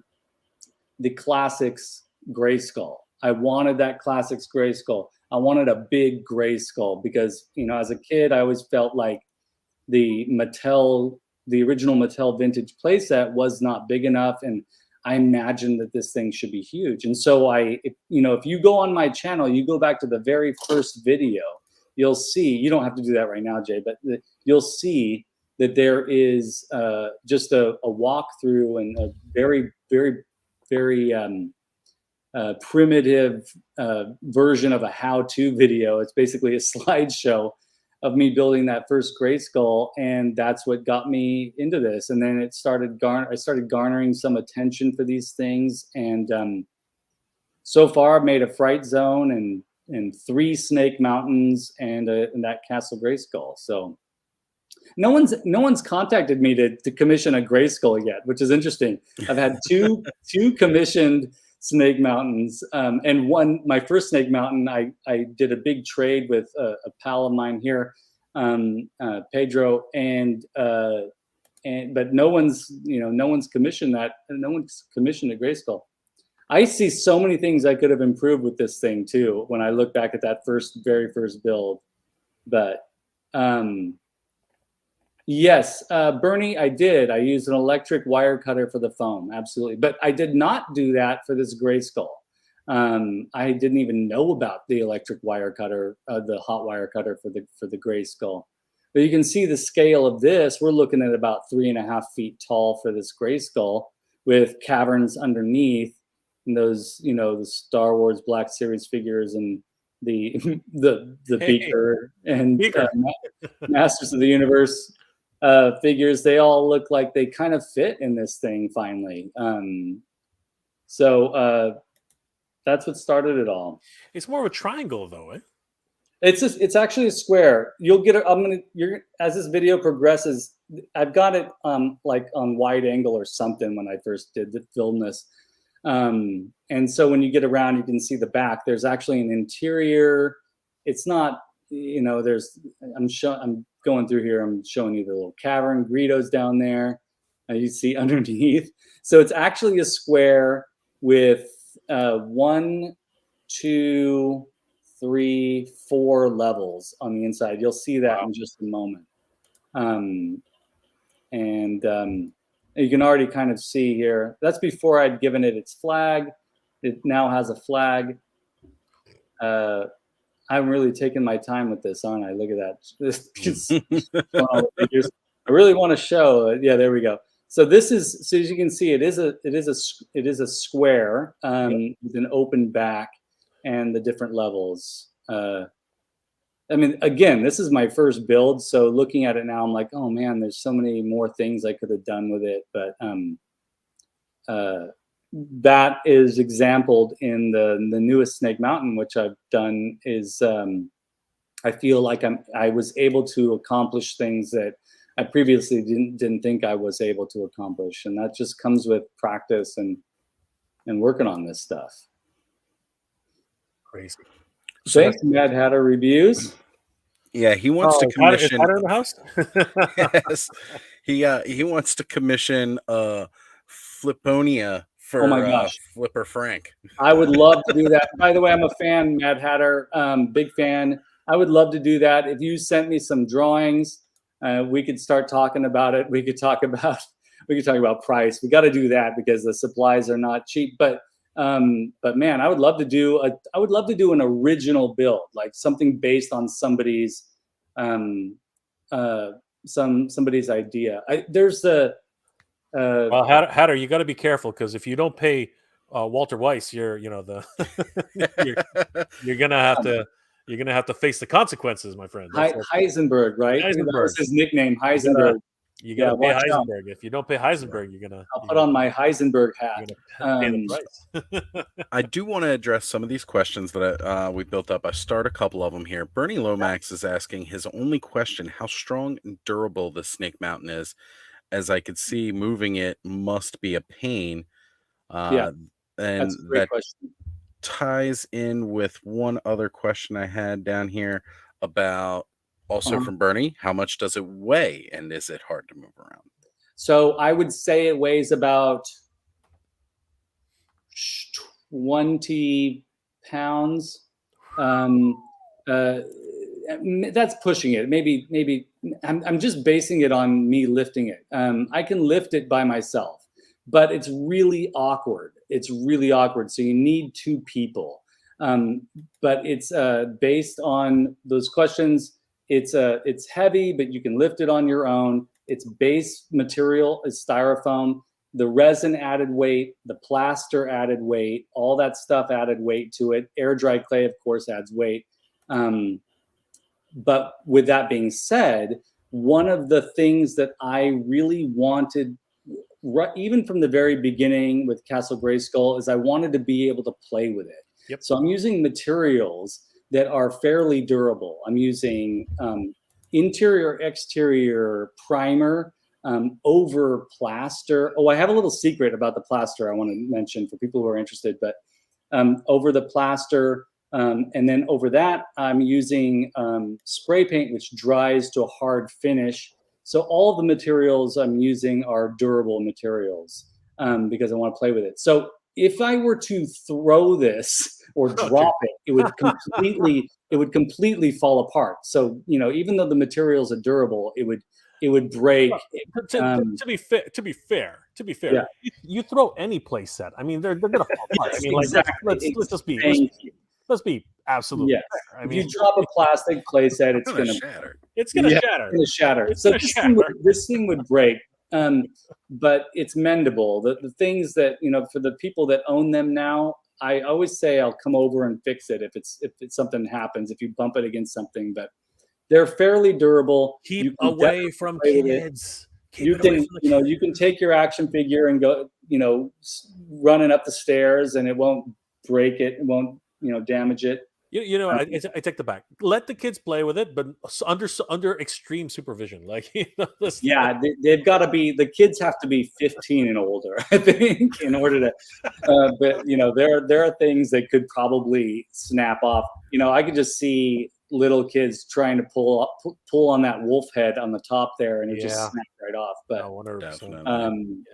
the classics gray skull. I wanted that classics gray skull. I wanted a big gray skull because, you know, as a kid, I always felt like the original Mattel vintage playset was not big enough, and I imagined that this thing should be huge. And so you know, if you go on my channel, you go back to the very first video, you'll see, you don't have to do that right now, Jay, but you'll see that there is just a walkthrough and a very, very, very primitive version of a how-to video. It's basically a slideshow of me building that first gray skull, and that's what got me into this. And then it started I started garnering some attention for these things, and so far I've made a Fright Zone and 3 Snake Mountains and that Castle Gray Skull. So no one's contacted me to commission a gray skull yet, which is interesting. I've had two commissioned Snake Mountains, and my first Snake Mountain, I did a big trade with a pal of mine here, Pedro, but no one's commissioned that, and no one's commissioned a gray skull. I see so many things I could have improved with this thing too when I look back at that very first build. But yes, Bernie, I did. I used an electric wire cutter for the foam, absolutely. But I did not do that for this gray skull. I didn't even know about the electric wire cutter, the hot wire cutter for the gray skull. But you can see the scale of this. We're looking at about 3.5 feet tall for this gray skull with caverns underneath, and those, you know, the Star Wars Black Series figures and the Beaker and Masters of the Universe figures. They all look like they kind of fit in this thing finally. So that's what started it all. It's more of a triangle though, eh? It's actually a square. You'll get it. As this video progresses, I've got it like on wide angle or something when I first filmed this. And so when you get around, you can see the back. There's actually an interior. It's not, you know, I'm going through here. I'm showing you the little cavern. Greedo's down there. You see underneath. So it's actually a square with 1, 2, 3, 4 levels on the inside. You'll see that in just a moment. You can already kind of see here. That's before I'd given it its flag. It now has a flag. I haven't really taken my time with this, aren't I? Look at that. I really want to show. Yeah, there we go. So this is, so as you can see, it is a square with an open back and the different levels. I mean, again, this is my first build, so looking at it now, I'm like, oh man, there's so many more things I could have done with it. But that is exampled in the newest Snake Mountain, which I've done. Is I feel like I was able to accomplish things that I previously didn't think I was able to accomplish, and that just comes with practice and working on this stuff. Crazy. Thanks, Mad Hatter Reviews. Yeah, he wants to commission. Is Hatter in the house? Yes, he wants to commission Fliponia for Flipper Frank. I would love to do that. By the way, I'm a fan, Mad Hatter, big fan. I would love to do that. If you sent me some drawings, we could start talking about it. We could talk about price. We got to do that because the supplies are not cheap. But man, I would love to do an original build, like something based on somebody's somebody's idea. There's the Well, Hatter, you got to be careful, because if you don't pay Walter Weiss, you're gonna have to face the consequences, my friend. Heisenberg, right? That was his nickname, Heisenberg. You gotta pay Heisenberg. If you don't pay Heisenberg, I'll put on my Heisenberg hat. Pay the price. I do want to address some of these questions that we built up. I start a couple of them here. Bernie Lomax is asking his only question: how strong and durable the Snake Mountain is. As I could see, moving it must be a pain. And that's a great question. Ties in with one other question I had down here about, also from Bernie, how much does it weigh, and is it hard to move around? So I would say it weighs about 20 pounds. That's pushing it. Maybe I'm just basing it on me lifting it. I can lift it by myself, but it's really awkward. So you need two people. But it's based on those questions. It's heavy, but you can lift it on your own. Its base material is styrofoam. The resin added weight, the plaster added weight, all that stuff added weight to it. Air dry clay, of course, adds weight. But with that being said, one of the things that I really wanted, even from the very beginning with Castle Grayskull, is I wanted to be able to play with it. Yep. So I'm using materials that are fairly durable. I'm using interior, exterior primer over plaster. Oh, I have a little secret about the plaster I want to mention for people who are interested, but over the plaster, and then over that, I'm using spray paint, which dries to a hard finish. So all the materials I'm using are durable materials because I want to play with it. So if I were to throw this or drop it, it would completely fall apart. So, even though the materials are durable, it would break. To be fair, yeah. you throw any play set, I mean, they're gonna fall apart. I mean, exactly. let's just be let's be absolutely fair. I mean, if you drop a plastic play set, it's gonna shatter. It's gonna shatter. This thing would break. But it's mendable. The things that, for the people that own them now, I always say I'll come over and fix it if it's something happens, if you bump it against something. But they're fairly durable. Keep away from kids. You can take your action figure and go, running up the stairs, and it won't break it. It won't, damage it. I take the back. Let the kids play with it, but under extreme supervision. They've got to be. The kids have to be 15 and older, I think, in order to. But there are things that could probably snap off. I could just see little kids trying to pull on that wolf head on the top there, and it just snapped right off. But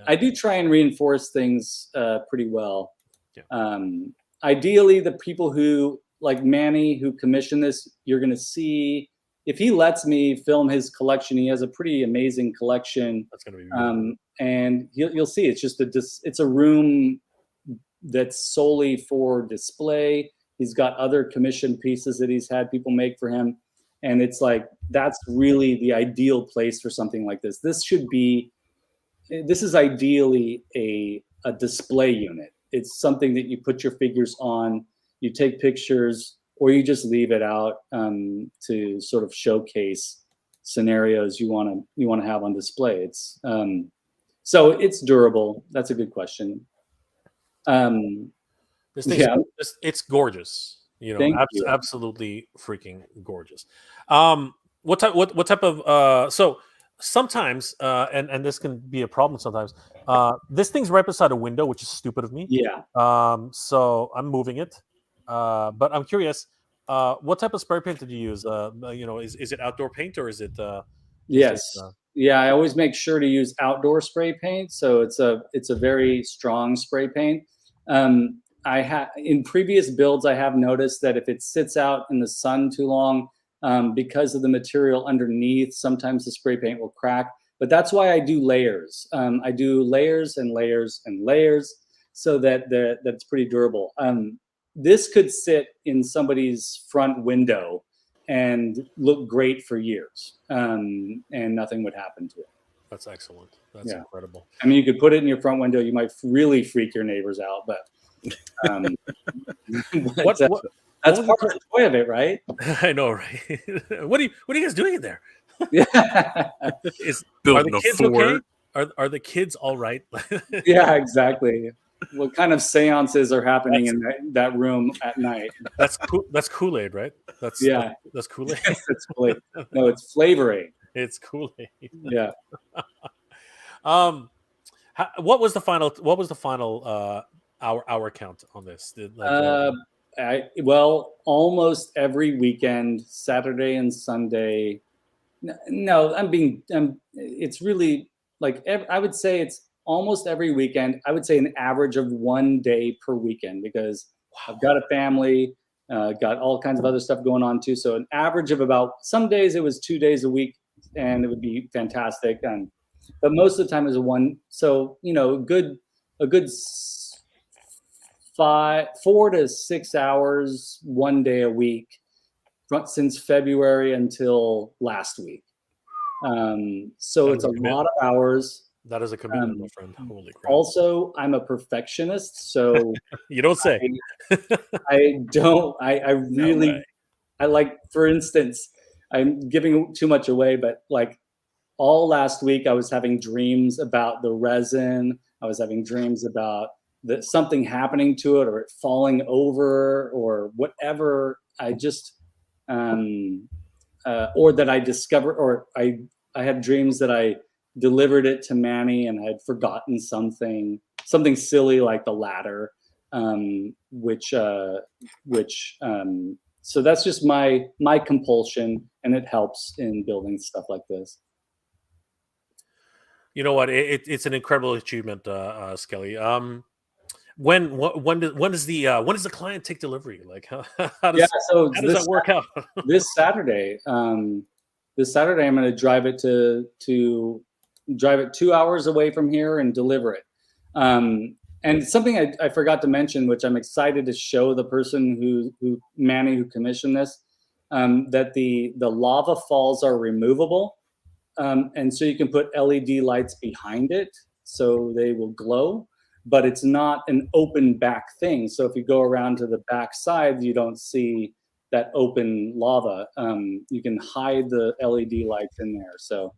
I do try and reinforce things pretty well. Yeah. Ideally, the people who, like Manny, who commissioned this, you're going to see, if he lets me film his collection, he has a pretty amazing collection. That's going to be beautiful. And you'll see it's just it's a room that's solely for display. He's got other commissioned pieces that he's had people make for him. And it's like, that's really the ideal place for something like this. This is ideally a display unit. It's something that you put your figures on, you take pictures, or you just leave it out to sort of showcase scenarios you want to have on display. It's so it's durable. That's a good question. This thing, it's gorgeous. Absolutely freaking gorgeous. What type of so sometimes and this can be a problem sometimes. This thing's right beside a window, which is stupid of me. Yeah. So I'm moving it. But I'm curious, what type of spray paint did you use? Is it outdoor paint, or is it? Yes. I always make sure to use outdoor spray paint. So it's a very strong spray paint. In previous builds, I have noticed that if it sits out in the sun too long, because of the material underneath, sometimes the spray paint will crack. But that's why I do layers. I do layers and layers and layers so that it's pretty durable. This could sit in somebody's front window and look great for years, and nothing would happen to it. That's excellent. That's incredible. I mean, you could put it in your front window. You might really freak your neighbors out, but, What that's part of the joy of it, right? I know, right? What are you guys doing in there? Yeah. Are Building the a kids fort. okay? Are the kids all right? Yeah, exactly. What kind of seances are happening in that room at night? That's Kool-Aid, right? That's Kool-Aid. That's Kool-Aid. No, it's flavoring. It's Kool-Aid. Yeah. What was the final hour count on this? Well, almost every weekend, Saturday and Sunday. No, it's really like, I would say it's almost every weekend. I would say an average of 1 day per weekend, because I've got a family, got all kinds of other stuff going on too. So an average of about, some days it was 2 days a week, and it would be fantastic. But most of the time it was one. So, a good 4 to 6 hours, 1 day a week, since February until last week. So it's a lot of hours. That is a commitment, my friend. Holy crap. Also, I'm a perfectionist, so you don't say. I really, like, for instance, I'm giving too much away, but like all last week I was having dreams about the resin. I was having dreams about something happening to it, or it falling over, or whatever. I just, or that I discovered, or I had dreams that I delivered it to Manny and I had forgotten something silly like the ladder, so that's just my compulsion, and it helps in building stuff like this. You know what? It's an incredible achievement, Skelly. When does the client take delivery? Like, how does that work out? This Saturday, I'm going to drive it drive it 2 hours away from here and deliver it. And something I forgot to mention, which I'm excited to show the person Manny, who commissioned this, that the lava falls are removable. And so you can put LED lights behind it so they will glow, but it's not an open back thing. So if you go around to the back side, you don't see that open lava. You can hide the LED lights in there. So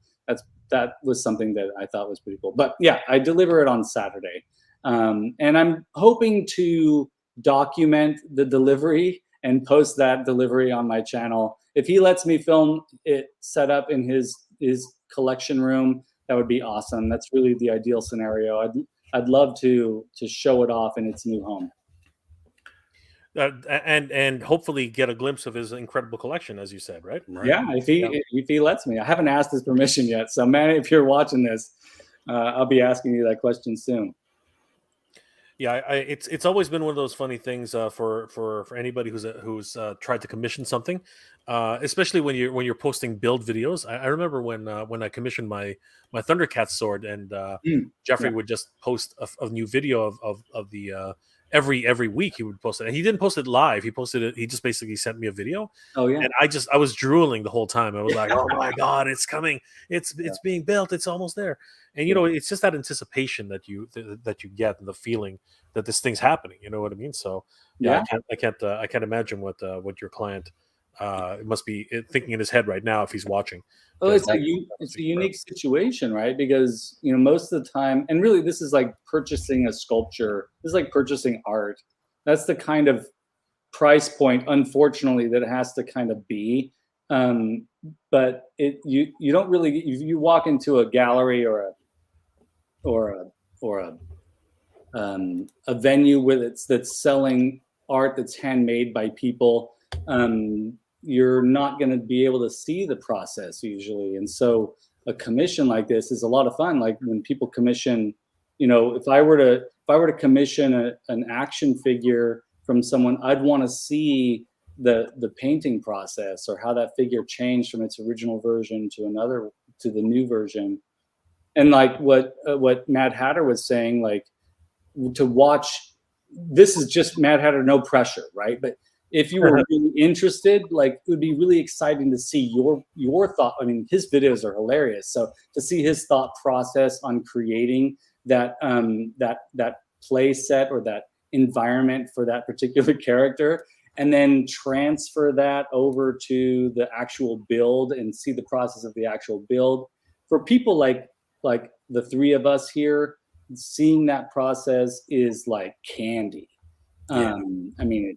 that was something that I thought was pretty cool. But yeah, I deliver it on Saturday. And I'm hoping to document the delivery and post that delivery on my channel. If he lets me film it set up in his collection room, that would be awesome. That's really the ideal scenario. I'd love to show it off in its new home. And hopefully get a glimpse of his incredible collection, as you said, right? Yeah, if he lets me. I haven't asked his permission yet. So, Manny, if you're watching this, I'll be asking you that question soon. Yeah, it's always been one of those funny things for anybody who's tried to commission something, especially when you're posting build videos. I remember when I commissioned my Thundercat sword, and Jeffrey would just post a new video of the every week he would post it, and he didn't post it live. He posted it. He just basically sent me a video. Oh yeah, and I was drooling the whole time. I was like, oh my god, it's coming! It's being built. It's almost there. And it's just that anticipation that you get, and the feeling that this thing's happening. You know what I mean? So I can't imagine what your client must be thinking in his head right now if he's watching. Well, it's a unique situation, right? Because most of the time, and really this is like purchasing a sculpture. This is like purchasing art. That's the kind of price point, unfortunately, that it has to kind of be. But you don't really, if you walk into a gallery or a venue that's selling art that's handmade by people, you're not going to be able to see the process usually. And so a commission like this is a lot of fun. Like when people commission, if I were to commission an action figure from someone, I'd want to see the painting process, or how that figure changed from its original version to the new version. And like what Mad Hatter was saying, like to watch, this is just Mad Hatter, no pressure, right? But if you were really interested, like it would be really exciting to see your thought. I mean, his videos are hilarious. So to see his thought process on creating that that play set or that environment for that particular character, and then transfer that over to the actual build and see the process of the actual build. For people like the three of us here, seeing that process is like candy. Yeah. I mean,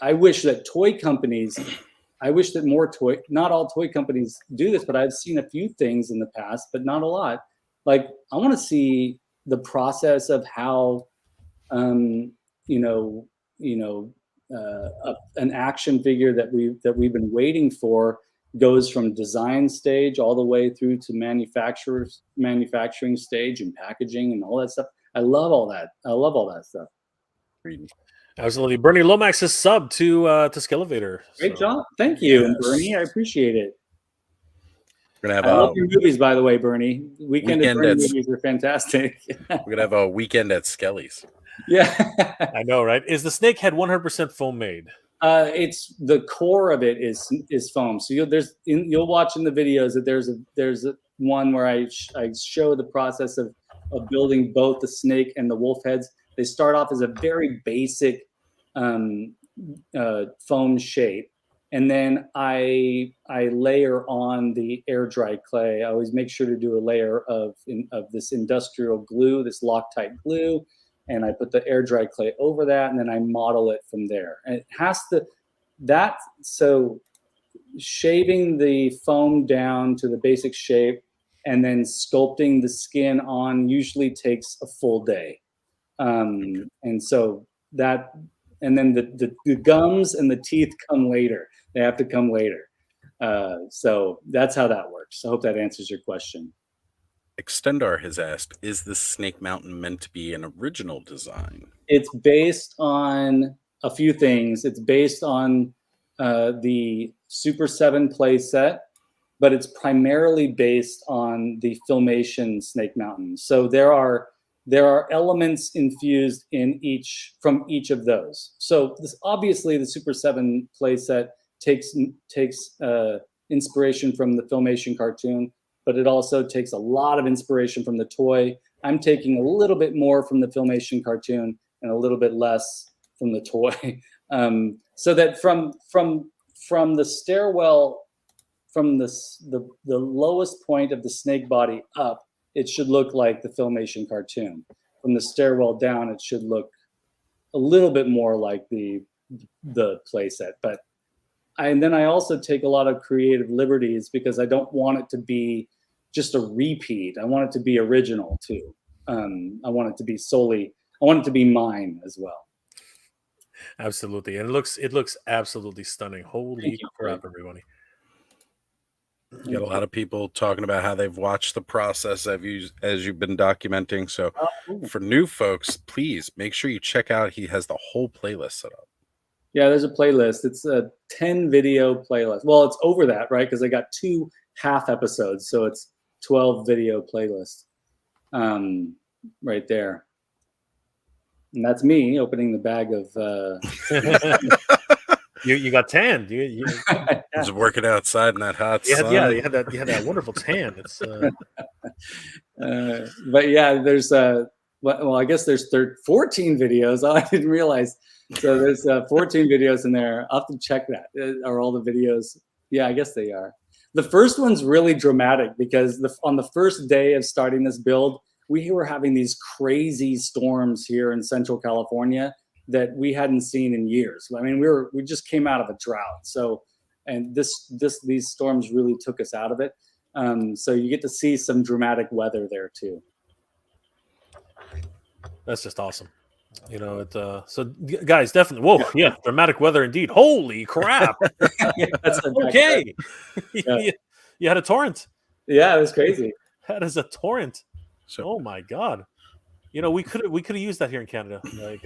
I wish that toy companies, I wish that not all toy companies do this, but I've seen a few things in the past, but not a lot. Like, I want to see the process of how, an action figure that we've been waiting for goes from design stage all the way through to manufacturing stage and packaging and all that stuff. I love all that. I love all that stuff. Absolutely. Bernie Lomax is sub to Skelevator. Great job. Thank you, Bernie. I appreciate it. We're gonna have I love your movies, by the way, Bernie. Weekend at Bernie movies are fantastic. We're gonna have a weekend at Skelly's. Yeah. I know, right? Is the snake head 100% foam made? It's the core of it is foam. So you'll watch in the videos that there's a one where I show the process of building both the snake and the wolf heads. They start off as a very basic foam shape, and then I layer on the air dry clay. I always make sure to do a layer of this industrial glue, this Loctite glue, and I put the air dry clay over that, and then I model it from there. And it has to so shaving the foam down to the basic shape and then sculpting the skin on usually takes a full day. And so and then the gums and the teeth come later. They have to come later. So that's how that works. I hope that answers your question. Extendar has asked, is the Snake Mountain meant to be an original design? It's based on a few things. It's based on the Super 7 playset, but it's primarily based on the Filmation Snake Mountain. So there are elements infused from each of those. So obviously the Super 7 playset takes inspiration from the Filmation cartoon, but it also takes a lot of inspiration from the toy. I'm taking a little bit more from the Filmation cartoon and a little bit less from the toy. So that from the stairwell, from the lowest point of the snake body up, it should look like the Filmation cartoon. From the stairwell down, it should look a little bit more like the playset. And then I also take a lot of creative liberties because I don't want it to be just a repeat. I want it to be original too. I want it to be mine as well. Absolutely. And it looks absolutely stunning. Holy crap, everybody. You got a lot of people talking about how they've watched the process as you've been documenting. So for new folks, please make sure you check out. He has the whole playlist set up. Yeah, there's a playlist. It's a 10 video playlist. Well, it's over that, right? Because I got 2 half episodes. So it's 12 video playlist right there. And that's me opening the bag of... You got tanned. You was working outside in that hot sun. Yeah, you had that wonderful tan. It's but yeah, there's well, I guess there's 14 videos. I didn't realize. So there's 14 videos in there. I'll have to check that. Are all the videos? Yeah, I guess they are. The first one's really dramatic because on the first day of starting this build, we were having these crazy storms here in Central California that we hadn't seen in years. I mean, we just came out of a drought. So, and these storms really took us out of it. So you get to see some dramatic weather there too. That's just awesome. You know, so guys, definitely. Whoa, yeah, dramatic weather indeed. Holy crap! Yeah, that's okay. Yeah. You had a torrent. Yeah, it was crazy. That is a torrent. So, oh my god! You know, we could have used that here in Canada. Like,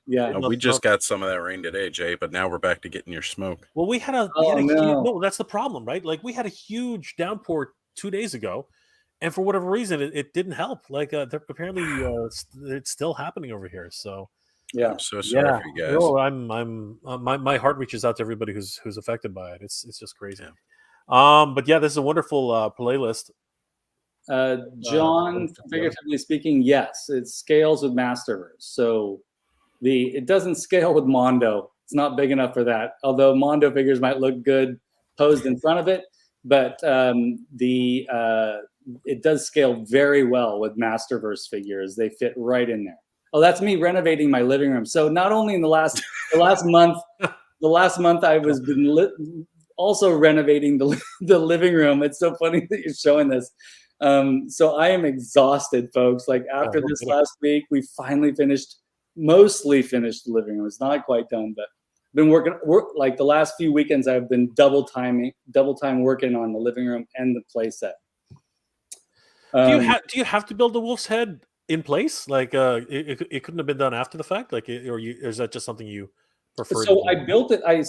yeah, we just got some of that rain today, Jay. But now we're back to getting your smoke. Well, we had a no. That's the problem, right? Like, we had a huge downpour 2 days ago. And for whatever reason, it didn't help. Like, apparently, it's still happening over here. So, Yeah. I'm so sorry for you guys. No, my heart reaches out to everybody who's affected by it. It's just crazy. Yeah. But yeah, this is a wonderful playlist. John, figuratively speaking, yes, it scales with Masterverse. So it doesn't scale with Mondo. It's not big enough for that. Although Mondo figures might look good posed in front of it, but it does scale very well with Masterverse figures. They fit right in there. Oh, that's me renovating my living room. So not only in the last month I was also renovating the living room. It's so funny that you're showing this. So I am exhausted, folks. Like after this last week, we finally mostly finished the living room. It's not quite done, but been working like the last few weekends. I've been double time working on the living room and the playset. Do you have to build the wolf's head in place? Like it couldn't have been done after the fact, like or is that just something you prefer? So I built it. I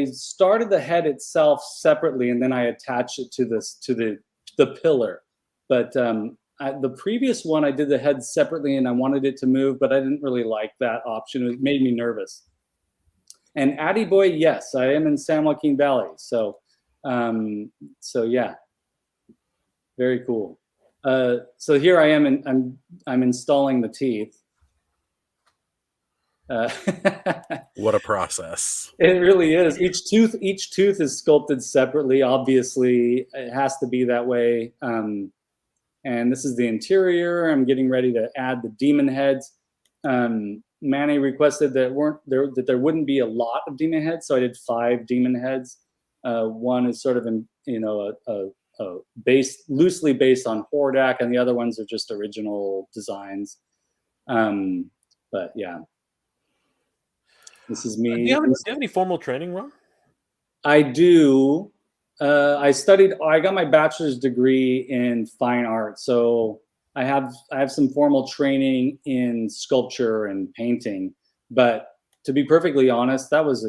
started the head itself separately, and then I attached it to the pillar. But the previous one, I did the head separately, and I wanted it to move, but I didn't really like that option. It made me nervous. And Addy Boy, yes, I am in San Joaquin Valley. So yeah, very cool. So here I am, and I'm installing the teeth. What a process! It really is. Each tooth is sculpted separately. Obviously, it has to be that way. And this is the interior. I'm getting ready to add the demon heads. Manny requested that there wouldn't be a lot of demon heads, so I did 5 demon heads. One is sort of loosely based on Hordak, and the other ones are just original designs. But yeah, this is me. Do you have any formal training, Ron? I do. I got my bachelor's degree in fine art, so I have some formal training in sculpture and painting. But to be perfectly honest, that was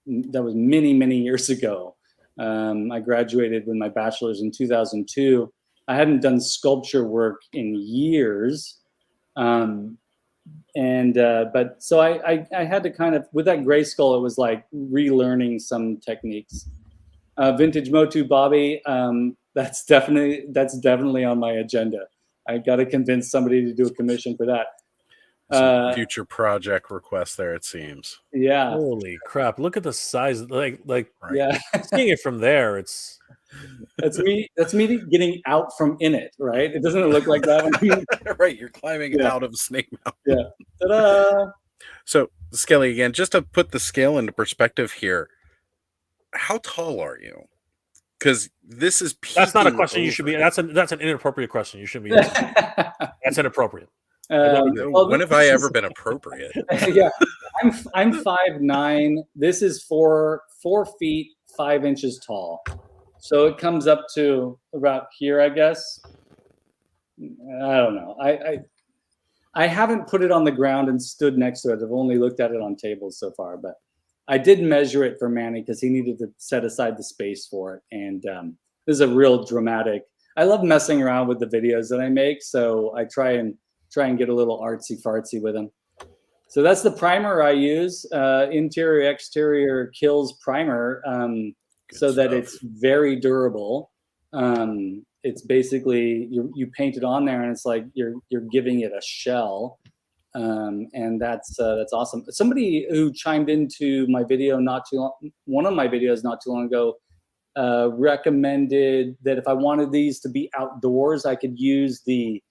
many years ago. I graduated with my bachelor's in 2002. I hadn't done sculpture work in years. But so I had to kind of, with that gray skull, it was like relearning some techniques. Vintage Motu Bobby, that's definitely on my agenda. I got to convince somebody to do a commission for that. Some future project request there, it seems. Yeah. Holy crap! Look at the size. Like right. Yeah. Seeing it from there, that's me getting out from in it, right? It doesn't look like that. Right, you're climbing out of Snake Mountain. Yeah. Ta-da! So, Skelly, again, just to put the scale into perspective here, how tall are you? Because this is that's not a question you should be. That's an inappropriate question. You shouldn't be. That's inappropriate. When have I ever been appropriate? Yeah, I'm 5'9". This is 4 feet 5 inches tall, so it comes up to about here, I guess. I don't know. I haven't put it on the ground and stood next to it. I've only looked at it on tables so far, but I did measure it for Manny because he needed to set aside the space for it. And this is a real dramatic. I love messing around with the videos that I make, so I try and get a little artsy fartsy with them. So that's the primer I use, interior exterior kills primer, so that it's very durable. It's basically you paint it on there, and it's like you're giving it a shell. And that's awesome. Somebody who chimed into my video one of my videos not too long ago, recommended that if I wanted these to be outdoors, I could use the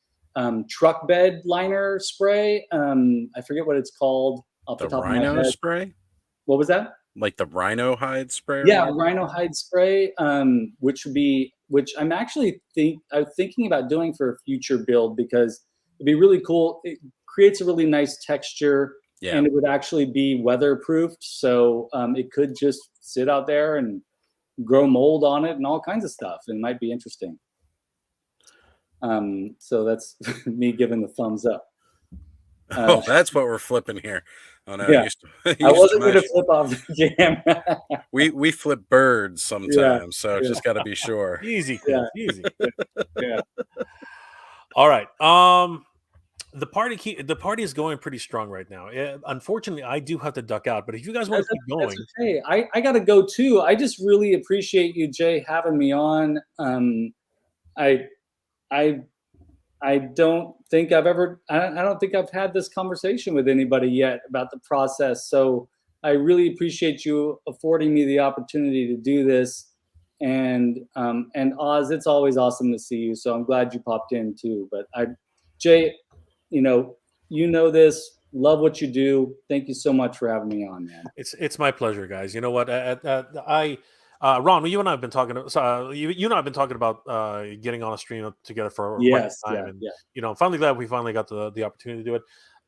truck bed liner spray. I forget what it's called off the top of my head. Rhino spray? What was that? Like the rhino hide spray? Yeah, rhino hide spray, which I'm actually thinking about doing for a future build, because it'd be really cool. It creates a really nice texture, and it would actually be weatherproofed, so it could just sit out there and grow mold on it and all kinds of stuff. It might be interesting. So that's me giving the thumbs up. That's what we're flipping here. Oh no! Yeah. I wasn't going to flip off the camera. we flip birds sometimes, so just got to be sure. Easy, Yeah. easy. Yeah. All right. the party is going pretty strong right now. Unfortunately, I do have to duck out, but if you guys want to keep going, okay. I got to go too. I just really appreciate you, Jay, having me on. I don't think I've ever. I don't think I've had this conversation with anybody yet about the process. So I really appreciate you affording me the opportunity to do this. And Oz, it's always awesome to see you. So I'm glad you popped in too. But Jay, you know this. Love what you do. Thank you so much for having me on, man. It's my pleasure, guys. You know what? Ron, you and I have been talking. You and I have been talking about getting on a stream together for quite some time, and I'm finally glad we finally got the opportunity to do it.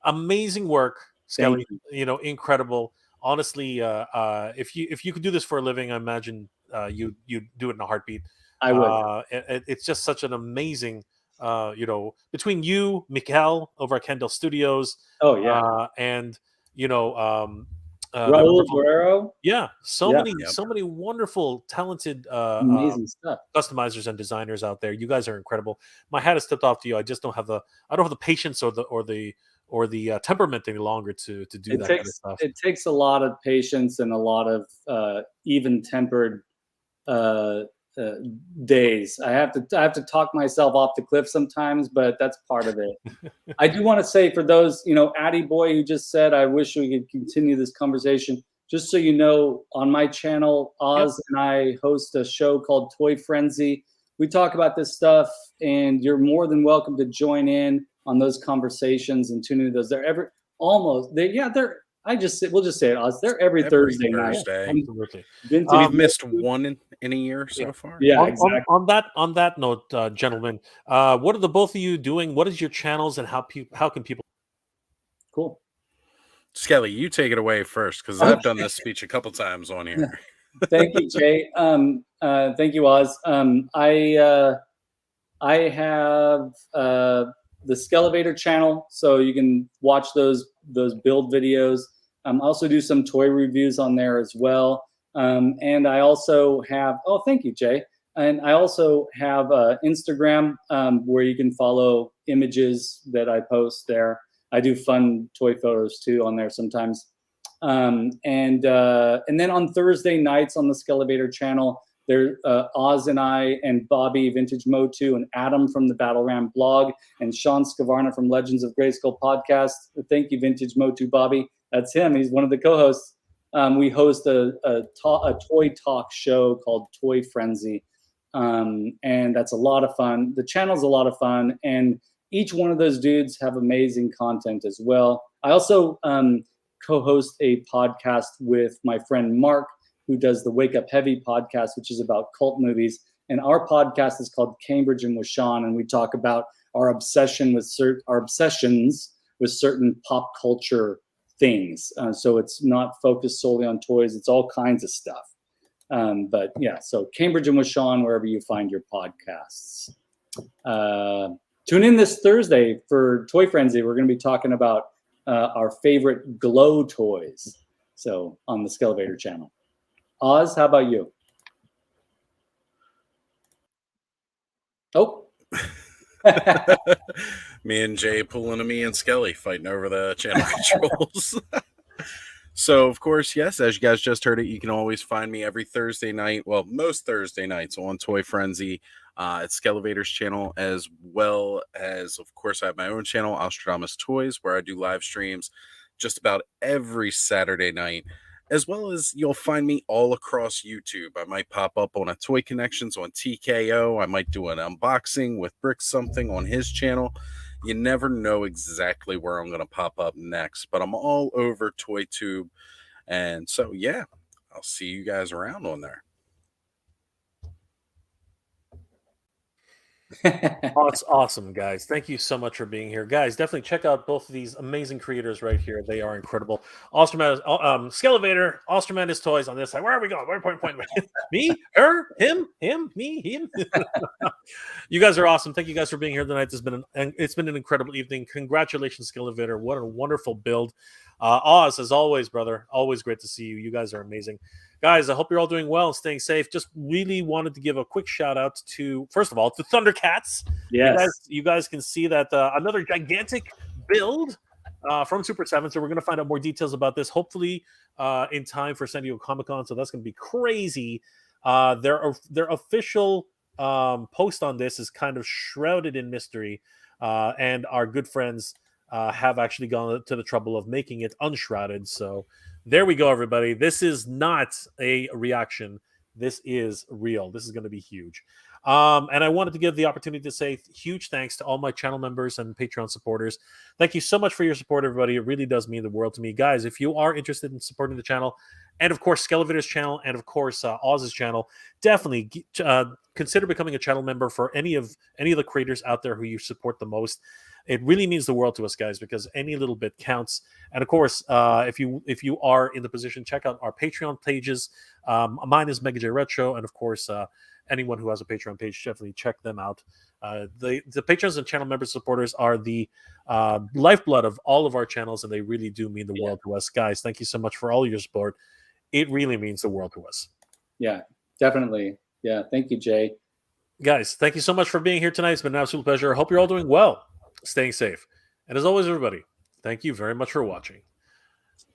Amazing work, Skelly. Incredible. Honestly, if you could do this for a living, I imagine you do it in a heartbeat. I would. It's just such an amazing. Between you, Mikhail over at Kendall Studios. Oh yeah. And Raul Guerrero. Yeah, so many wonderful, talented, amazing stuff. Customizers and designers out there. You guys are incredible. My hat is tipped off to you. I just don't have the patience or the temperament any longer to do that kind of stuff. It takes a lot of patience and a lot of even-tempered days. I have to talk myself off the cliff sometimes, but that's part of it. I do want to say for those, Addy Boy who just said, I wish we could continue this conversation. Just so you know, on my channel, Oz and I host a show called Toy Frenzy. We talk about this stuff, and you're more than welcome to join in on those conversations and tune into those. We'll just say it, Oz. They're every Thursday night. Absolutely. We've missed one in a year so far. Yeah, exactly. On that note, gentlemen, what are the both of you doing? What is your channels, and how can people? Cool. Skelly, you take it away first, because I've done this speech a couple times on here. Thank you, Jay. Thank you, Oz. I have the Skelevator channel, so you can watch those build videos. I also do some toy reviews on there as well. And I also have, thank you, Jay. And I also have Instagram where you can follow images that I post there. I do fun toy photos too on there sometimes. And then on Thursday nights on the Skelevator channel, there Oz and I and Bobby Vintage Motu and Adam from the Battle Ram blog and Sean Scavarna from Legends of Grayskull podcast. Thank you, Vintage Motu Bobby. That's him. He's one of the co-hosts. We host a toy talk show called Toy Frenzy, and that's a lot of fun. The channel's a lot of fun, and each one of those dudes have amazing content as well. I also co-host a podcast with my friend Mark, who does the Wake Up Heavy podcast, which is about cult movies. And our podcast is called Cambridge and with Sean, and we talk about our obsessions with certain pop culture things. So it's not focused solely on toys. It's all kinds of stuff. But yeah, so Cambridge and with Sean, wherever you find your podcasts. Tune in this Thursday for Toy Frenzy. We're going to be talking about our favorite glow toys. So on the Skelevator channel. Oz, how about you? Oh. Me and Jay pulling me and Skelly fighting over the channel controls. So, of course, yes, as you guys just heard it, you can always find me every Thursday night. Well, most Thursday nights on Toy Frenzy at Skelevator's channel, as well as, of course, I have my own channel, Ostradamus Toys, where I do live streams just about every Saturday night. As well as you'll find me all across YouTube. I might pop up on a Toy Connections on TKO. I might do an unboxing with Brick Something on his channel. You never know exactly where I'm going to pop up next, but I'm all over ToyTube. And so, yeah, I'll see you guys around on there. Oh, it's awesome, guys. Thank you so much for being here. Guys, definitely check out both of these amazing creators right here. They are incredible. Skelevator, Osterman Toys on this side. Where are we going? Where point? Me? Her? Him? Me? Him? You guys are awesome. Thank you guys for being here tonight. It's been an incredible evening. Congratulations, Skelevator. What a wonderful build. Oz, as always, brother. Always great to see you. You guys are amazing. Guys, I hope you're all doing well and staying safe. Just really wanted to give a quick shout out to, first of all, to Thundercats. Yes. You guys can see that another gigantic build from Super 7. So we're going to find out more details about this, hopefully in time for San Diego Comic-Con. So that's going to be crazy. Their official post on this is kind of shrouded in mystery, and our good friends have actually gone to the trouble of making it unshrouded. So there we go, everybody. This is not a reaction. This is real. This is going to be huge. And I wanted to give the opportunity to say huge thanks to all my channel members and Patreon supporters. Thank you so much for your support, everybody. It really does mean the world to me. Guys, if you are interested in supporting the channel, and of course, Skelevator's channel, and of course, Oz's channel, definitely consider becoming a channel member for any of the creators out there who you support the most. It really means the world to us, guys, because any little bit counts. And of course, if you are in the position, check out our Patreon pages. Mine is Mega J Retro, and of course, anyone who has a Patreon page, definitely check them out. The patrons and channel member supporters are the lifeblood of all of our channels, and they really do mean the world to us, guys. Thank you so much for all your support. It really means the world to us. Yeah, definitely. Yeah, thank you, Jay. Guys, thank you so much for being here tonight. It's been an absolute pleasure. I hope you're all doing well, staying safe. And as always, everybody, thank you very much for watching.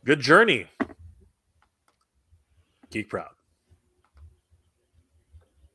Good journey. Geek proud.